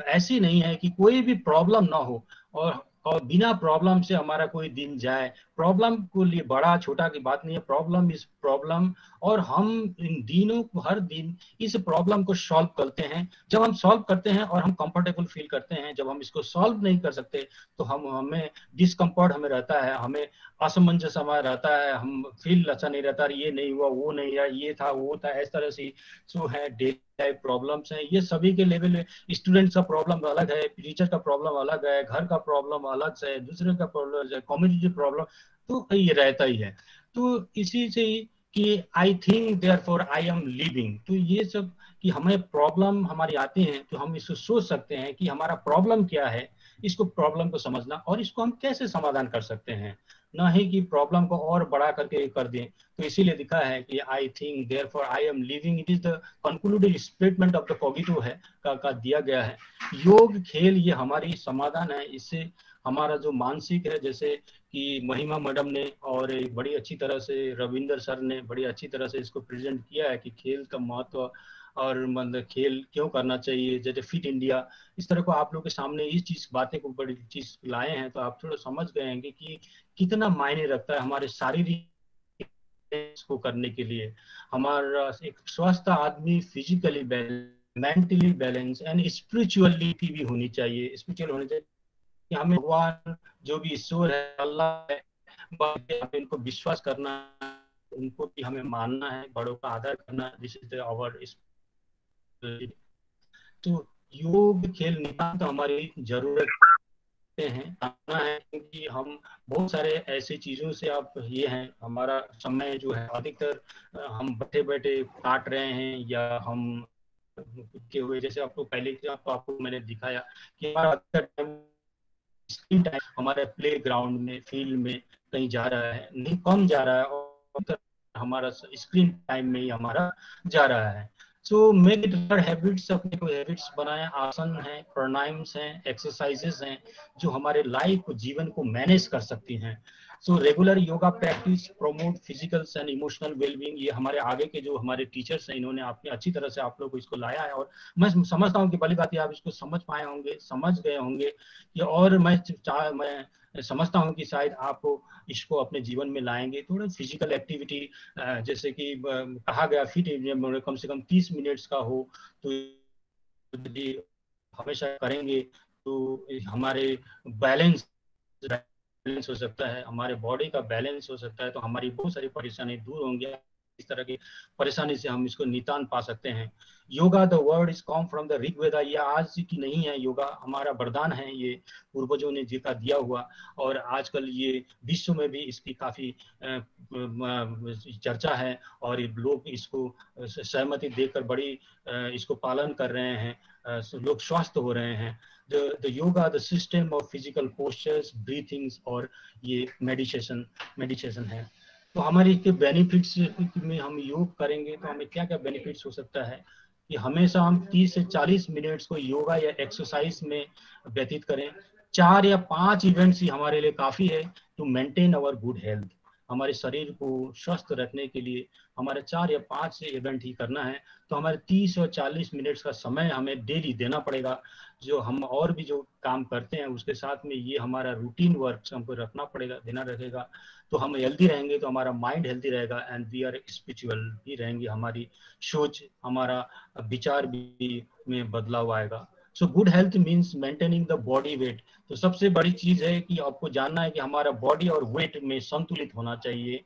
Speaker 10: ऐसी नहीं है कि कोई भी प्रॉब्लम ना हो, और बिना प्रॉब्लम से हमारा कोई दिन जाए। प्रॉब्लम को लिए बड़ा छोटा की बात नहीं है, प्रॉब्लम इज प्रॉब्लम, और हम इन दिनों को हर दिन इस प्रॉब्लम को सॉल्व करते हैं। जब हम सॉल्व करते हैं और हम कंफर्टेबल फील करते हैं, जब हम इसको सॉल्व नहीं कर सकते तो हमें डिस्कम्फर्ट हमें रहता है, हमें असमंजस हमारा रहता है, हम फील अच्छा नहीं रहता, ये नहीं हुआ, वो नहीं हुआ, ये था वो था, इस तरह से जो है डेली लाइफ प्रॉब्लम्स हैं। ये सभी के लेवल में, स्टूडेंट का प्रॉब्लम अलग है, टीचर का प्रॉब्लम अलग है, घर का प्रॉब्लम अलग है, दूसरे का प्रॉब्लम है, कम्युनिटी प्रॉब्लम, तो ये रहता ही है। तो इसी से कि I think therefore I am living, तो ये सब कि हमें प्रॉब्लम हमारी आती हैं तो हम इसको सोच सकते हैं कि हमारा प्रॉब्लम क्या है, इसको प्रॉब्लम को समझना और इसको हम कैसे समाधान कर सकते हैं, ना ही कि प्रॉब्लम को और बड़ा करके कर दें। तो इसीलिए लिखा है कि I think therefore I am living, it is the concluded statement of the cogito है का दिया गया है। योग खेल ये हमारी समाधान है, इससे हमारा जो मानसिक है, जैसे कि महिमा मैडम ने और बड़ी अच्छी तरह से रविंदर सर ने बड़ी अच्छी तरह से इसको प्रेजेंट किया है कि खेल का महत्व और मतलब खेल क्यों करना चाहिए, जैसे फिट इंडिया, इस तरह को आप लोग के सामने इस चीज बातें को बड़ी चीज लाए हैं, तो आप थोड़ा समझ गए हैं कि कितना मायने रखता है हमारे शारीरिक को करने के लिए। हमारा एक स्वस्थ आदमी physically balance, mentally balance and spirituality भी होनी चाहिए, स्पिरिचुअल होनी चाहिए कि हमें भगवान जो भी ईश्वर है, अल्लाह है, हमें इनको विश्वास करना, उनको भी हमें मानना है, बड़ों का आदर करना, दिस इज आवर। तो योग खेल नितांत हमारी जरूरत हैं, करना है, क्योंकि हम बहुत सारे ऐसे चीजों से आप ये हैं, हमारा समय जो है अधिकतर हम बैठे बैठे काट रहे हैं, या हम के हुए, जैसे आपको पहले आपको मैंने दिखाया कि हमारा अधिकतर टाइम स्क्रीन टाइम हमारे प्ले ग्राउंड में, फील्ड में कहीं जा रहा है, नहीं कम जा रहा है, और हमारा स्क्रीन टाइम में ही हमारा जा रहा है। सो मेक इट हैबिट्स, अपने को हैबिट्स बनाएं, आसन हैं, प्राणायाम्स हैं, एक्सरसाइजेस हैं जो हमारे लाइफ को, जीवन को मैनेज कर सकती हैं। So regular yoga practice promote physical and emotional wellbeing, ये हमारे आगे के जो हमारे टीचर्स हैं, इन्होंने आपने अच्छी तरह से आप लोग को इसको लाया है, और मैं समझता हूँ कि पहली बात आप इसको समझ पाए होंगे, समझ गए होंगे ये, और मैं समझता हूँ कि शायद आप इसको अपने जीवन में लाएंगे। थोड़ा फिजिकल एक्टिविटी, जैसे कि कहा गया फिट इंडिया कम से कम 30 मिनट्स का हो, तो यदि हमेशा करेंगे तो हमारे बैलेंस हो सकता है, हमारे बॉडी का बैलेंस हो सकता है, तो हमारी बहुत सारी परेशानी दूर होंगी। इस तरह की परेशानी से हम इसको निदान पा सकते हैं। Yoga the word is come from the Rigveda, ये आज की नहीं है, योगा हमारा वरदान है, ये पूर्वजों ने जी का दिया हुआ, और आजकल ये विश्व में भी इसकी काफी चर्चा है, और लोग इसको सहमति देकर बड़ी इसको पालन कर रहे हैं, लोग स्वस्थ हो रहे हैं। The yoga, the system of physical postures, breathings, और ये मेडिटेशन है। तो हमारे इसके बेनिफिट्स में, हम योग करेंगे तो हमें क्या क्या बेनिफिट्स हो सकता है कि हमेशा हम 30 से 40 मिनट्स को योगा या एक्सरसाइज में व्यतीत करें। 4 या 5 इवेंट्स ही हमारे लिए काफी है to maintain our good health. हमारे शरीर को स्वस्थ रखने के लिए हमारे 4 या 5 से इवेंट ही करना है, तो हमारे 30 और 40 मिनट्स का समय हमें डेली देना पड़ेगा। जो हम और भी जो काम करते हैं उसके साथ में ये हमारा रूटीन वर्क हमको रखना पड़ेगा, देना रहेगा, तो हम हेल्दी रहेंगे, तो हमारा माइंड हेल्दी रहेगा, एंड वी आर स्पिरिचुअल भी रहेंगे, हमारी सोच, हमारा विचार भी में बदलाव आएगा। So good health means maintaining the body weight. तो सबसे बड़ी चीज है कि आपको जानना है कि हमारा बॉडी और वेट में संतुलित होना चाहिए।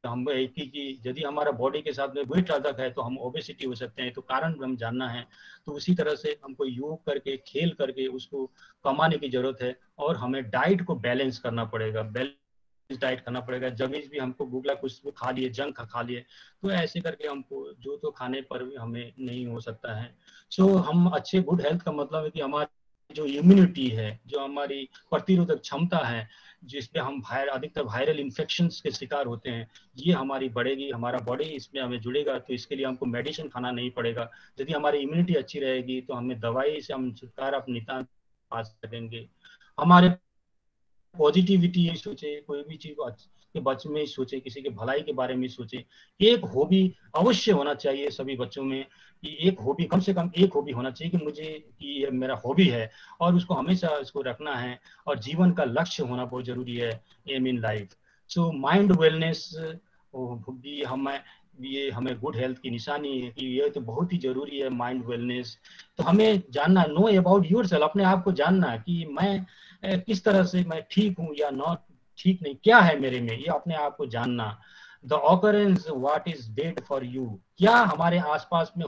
Speaker 10: हम कि यदि हमारा बॉडी के साथ में वेट अधिक है तो हम ओबेसिटी हो सकते हैं, तो कारण हम जानना है। तो उसी तरह से हमको योग करके, खेल करके उसको कमाने की जरूरत है, और हमें डाइट को बैलेंस करना पड़ेगा। डाइट करना पड़ेगा, जमीज भी हमको भूख लगा कुछ खा लिए, जंक खा लिए, तो ऐसे करके हमको जो तो खाने पर भी हमें नहीं हो सकता है। सो हम अच्छे गुड हेल्थ का मतलब है कि हमारी जो इम्यूनिटी है, जो हमारी प्रतिरोधक क्षमता है, जिसपे हम अधिकतर वायरल इन्फेक्शंस के शिकार होते हैं, ये हमारी बढ़ेगी, हमारा बॉडी इसमें हमें जुड़ेगा, तो इसके लिए हमको मेडिसिन खाना नहीं पड़ेगा। यदि हमारी इम्यूनिटी अच्छी रहेगी तो हमें दवाई से हम छुटकारा निदान पा सकेंगे। हमारे पॉजिटिविटी ये सोचे, कोई भी चीज के बच्चे में सोचे, किसी के भलाई के बारे में सोचे। एक हॉबी अवश्य होना चाहिए सभी बच्चों में, कि एक हॉबी, कम से कम एक हॉबी होना चाहिए कि मुझे कि ये मेरा हॉबी है और उसको हमेशा इसको रखना है, और जीवन का लक्ष्य होना बहुत जरूरी है, aim in life. So mind wellness भी हमें गुड हेल्थ की निशानी है, कि ये तो बहुत ही जरूरी है माइंड वेलनेस। तो हमें जानना, नो अबाउट योरसेल्फ, अपने आप को जानना कि मैं किस तरह से मैं ठीक हूँ या नॉट ठीक नहीं, क्या है मेरे में, ये अपने आप को जानना। The occurrence what is bed for you, क्या हमारे आसपास में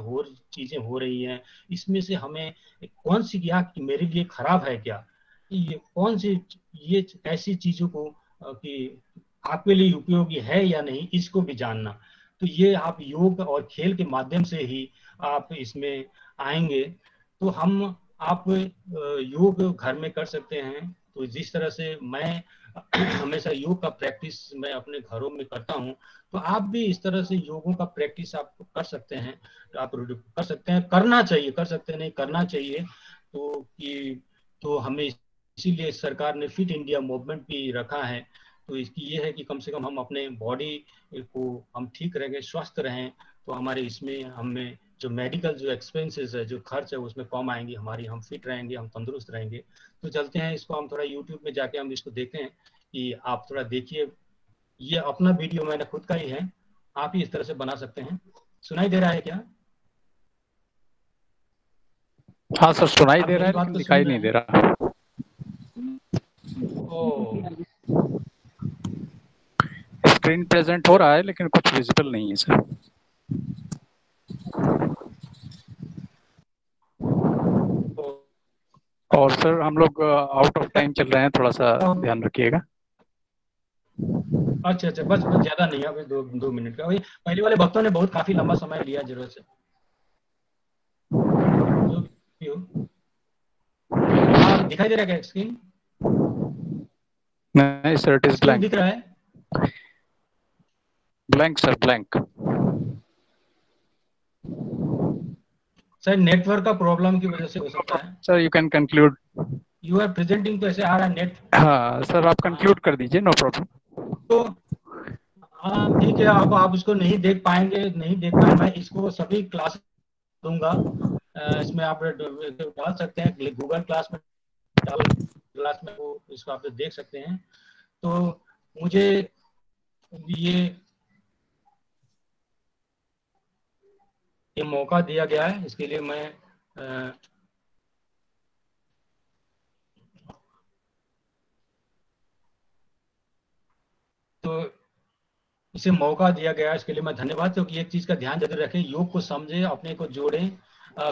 Speaker 10: चीजें हो रही हैं, इसमें से हमें कौन सी क्या मेरे लिए खराब है, क्या ये कौन सी ये ऐसी चीजों को कि आपके लिए उपयोगी है या नहीं, इसको भी जानना। तो ये आप योग और खेल के माध्यम से ही आप इसमें आएंगे। तो आप योग घर में कर सकते हैं। तो जिस तरह से मैं हमेशा योग का प्रैक्टिस मैं अपने घरों में करता हूँ, तो आप भी इस तरह से योगों का प्रैक्टिस आप कर सकते हैं, आप कर सकते हैं, करना चाहिए, कर सकते हैं नहीं, करना चाहिए। तो हमें इसीलिए सरकार ने फिट इंडिया मूवमेंट भी रखा है। तो इसकी ये है कि कम से कम हम अपने बॉडी को हम ठीक रहेंगे, स्वस्थ रहें, तो हमारे इसमें हमें जो मेडिकल जो एक्सपेंसेस है, जो खर्च है, उसमें कम आएंगे, हम फिट रहेंगे, हम तंदुरुस्त रहेंगे। तो चलते हैं इसको हम थोड़ा यूट्यूब में जाके हम इसको देखें, कि आप थोड़ा देखिए, ये अपना वीडियो मैंने खुद का ही है, आप ही इस तरह से बना सकते हैं। सुनाई दे रहा है क्या?
Speaker 2: हाँ सर, सुनाई दे रहा है लेकिन दिखाई नहीं दे रहा। स्क्रीन प्रेजेंट हो रहा है लेकिन कुछ विजिबल नहीं है सर। और सर हम लोग आउट ऑफ टाइम चल रहे हैं, थोड़ा सा ध्यान रखिएगा।
Speaker 10: अच्छा, बस ज्यादा नहीं है, दो मिनट का। वही पहले वाले भक्तों ने बहुत काफी लंबा समय लिया जरूरत से। दिखाई दे रहा है क्या स्क्रीन?
Speaker 2: नहीं सर, इट इज ब्लैंक।
Speaker 10: दिख रहा है?
Speaker 2: Blank sir, blank.
Speaker 10: Sir network का प्रॉब्लम की वजह से हो सकता है।
Speaker 2: Sir you can conclude.
Speaker 10: You are presenting, तो ऐसे आ रहा है नेट।
Speaker 2: हाँ सर, आप कंक्लूड कर दीजिए, नो प्रॉब्लम।
Speaker 10: तो हाँ ठीक है, अब आप उसको नहीं देख पाएंगे, मैं इसको सभी क्लास दूंगा, इसमें आप डाल सकते हैं, गूगल क्लास में वो इसको आप देख सकते हैं। तो मुझे ये मौका दिया गया है, इसके लिए मैं तो इसे मौका दिया गया, इसके लिए मैं धन्यवाद। क्योंकि एक चीज का ध्यान जरूर रखें, योग को समझें, अपने को जोड़ें।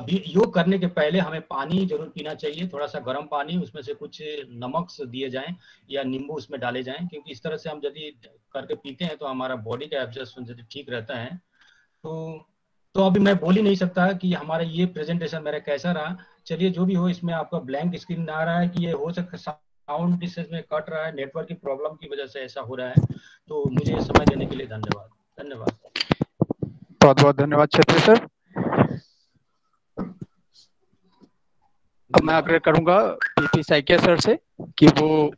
Speaker 10: योग करने के पहले हमें पानी जरूर पीना चाहिए, थोड़ा सा गर्म पानी, उसमें से कुछ नमक दिए जाएं या नींबू उसमें डाले जाएं, क्योंकि इस तरह से हम यदि करके पीते हैं तो हमारा बॉडी का एब्जॉर्प्शन यदि ठीक रहता है। तो अभी मैं बोल ही नहीं सकता कि हमारा ये प्रेजेंटेशन मेरा कैसा रहा। चलिए, जो भी हो, इसमें आपका ब्लैंक स्क्रीन आ रहा है कि ये हो सकता है साउंड इसमें कट रहा है, नेटवर्क की प्रॉब्लम की वजह से ऐसा हो रहा है। तो मुझे समय देने के लिए धन्यवाद।
Speaker 2: बहुत बहुत धन्यवाद छेत्री सर। अब मैं आग्रह करूंगा पीपी साइकिया सर से कि वो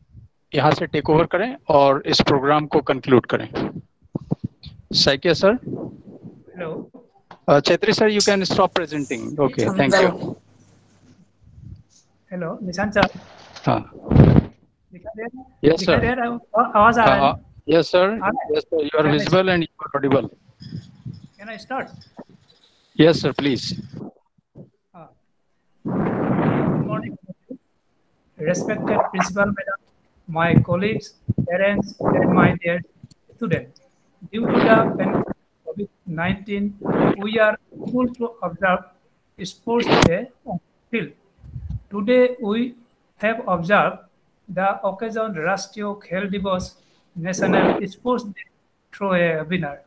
Speaker 2: यहाँ से टेक ओवर करें और इस प्रोग्राम को कंक्लूड करें। Saikia sir.
Speaker 12: Hello.
Speaker 2: Chhetri sir, you can stop presenting. Okay, thank you.
Speaker 12: Hello, Nishant sir.
Speaker 2: हाँ। Yes sir.
Speaker 12: आवाज आ रहा है?
Speaker 2: Yes sir. Yes sir. You are visible and you are audible.
Speaker 12: Can I start?
Speaker 2: Yes sir, please.
Speaker 12: Good morning, respected principal madam, my colleagues, parents, and my dear students. Due to the COVID-19, we are able to observe Sports Day on field. Today, we have observed the occasion Rashtriya Khel Divas National Sports Day through a webinar.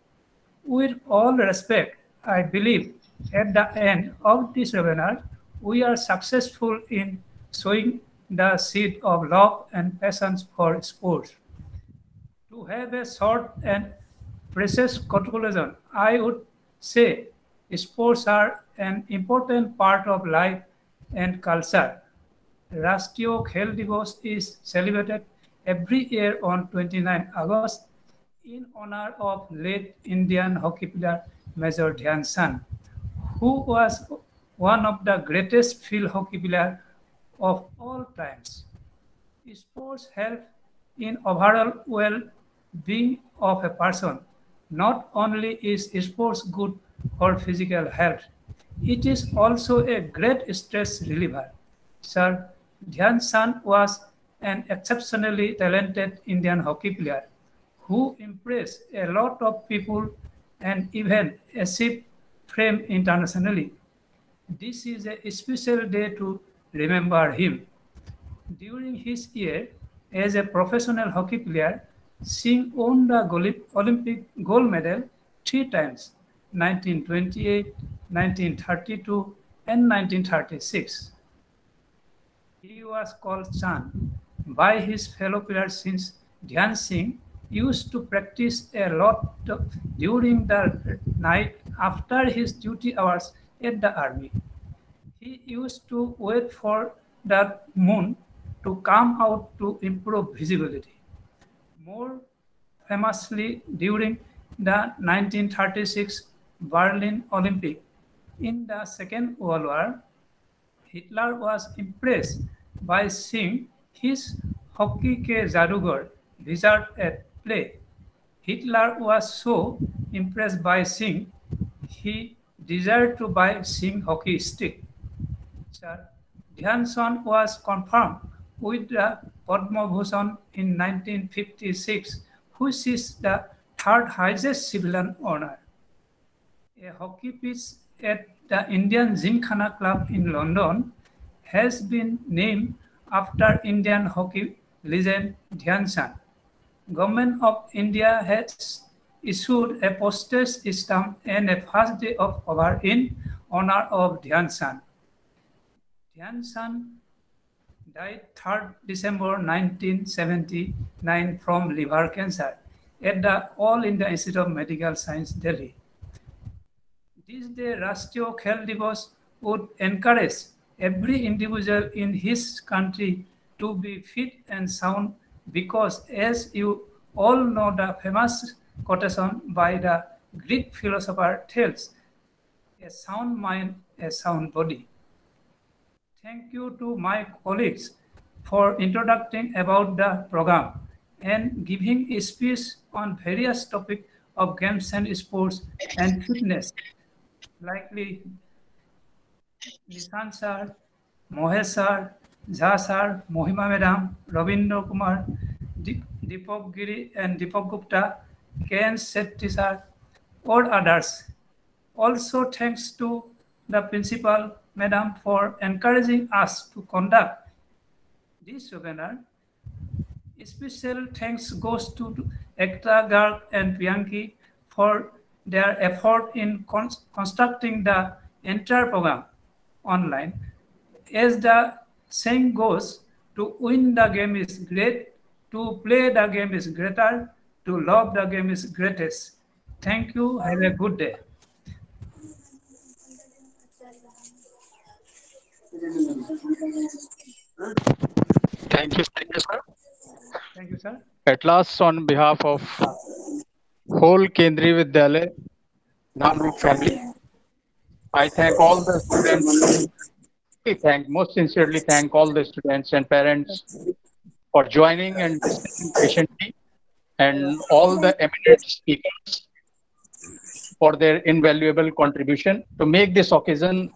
Speaker 12: With all respect, I believe at the end of this webinar, we are successful in sowing the seed of love and passion for sports. To have a short and precious conclusion, I would say sports are an important part of life and culture. Rashtriya Khel Divas is celebrated every year on 29 August in honor of late Indian hockey player Major Dhyan Chand, who was one of the greatest field hockey players of all times. Sports help in overall well-being of a person. Not only is sports good for physical health, it is also a great stress reliever. Sir Dhyan Chand was an exceptionally talented Indian hockey player who impressed a lot of people and even achieved fame internationally. This is a special day to remember him. During his year as a professional hockey player, Singh won the Olympic gold medal 3 times, 1928, 1932, and 1936. He was called Chand by his fellow players since Dhyan Singh used to practice a lot during the night after his duty hours at the army. He used to wait for the moon to come out to improve visibility. More famously, during the 1936 Berlin Olympic, in the Second World War, Hitler was impressed by seeing his hockey ke Jadugar wizard at play. Hitler was so impressed by Singh, he desired to buy Singh hockey stick. Sir Dhyan Chand was confirmed with the Padma Bhushan in 1956, which is the third highest civilian honor. A hockey pitch at the Indian Gymkhana Club in London has been named after Indian hockey legend Dhyan Chand. Government of India has issued a postage stamp and a first day of honor in honor of Dhyan Chand. Dhyan Chand died 3rd December 1979 from liver cancer at the All India Institute of Medical Science, Delhi. This day, Rashtriya Khel Divas would encourage every individual in his country to be fit and sound because, as you all know, the famous quotation by the Greek philosopher tells, "A sound mind, a sound body." Thank you to my colleagues for introducing about the program and giving a speech on various topics of games and sports and fitness, likely Nishan sir, Mohesh sir, Jha sir, Mohima madam, Ravindra Kumar, Deepak Giri and Deepak Gupta, Ken Shetty sir, or others. Also thanks to the principal madam for encouraging us to conduct this webinar. Special thanks goes to Ekta Garg and Priyanki for their effort in constructing the entire program online. As the saying goes, to win the game is great, to play the game is greater, to love the game is greatest. Thank you. Have a good day.
Speaker 2: Thank you, sir.
Speaker 12: Thank you, sir.
Speaker 2: At last, on behalf of whole Kendriya Vidyalaya Namrup family, I thank all the students. Most sincerely thank all the students and parents for joining and listening patiently, and all the eminent speakers for their invaluable contribution to make this occasion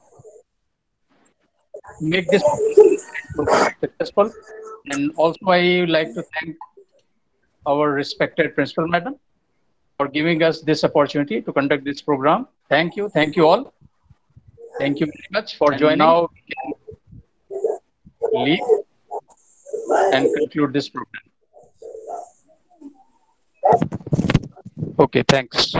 Speaker 2: successful. And also, I like to thank our respected principal madam for giving us this opportunity to conduct this program. Thank you all. Thank you very much for joining. Now we can leave and conclude this program. Okay, thanks.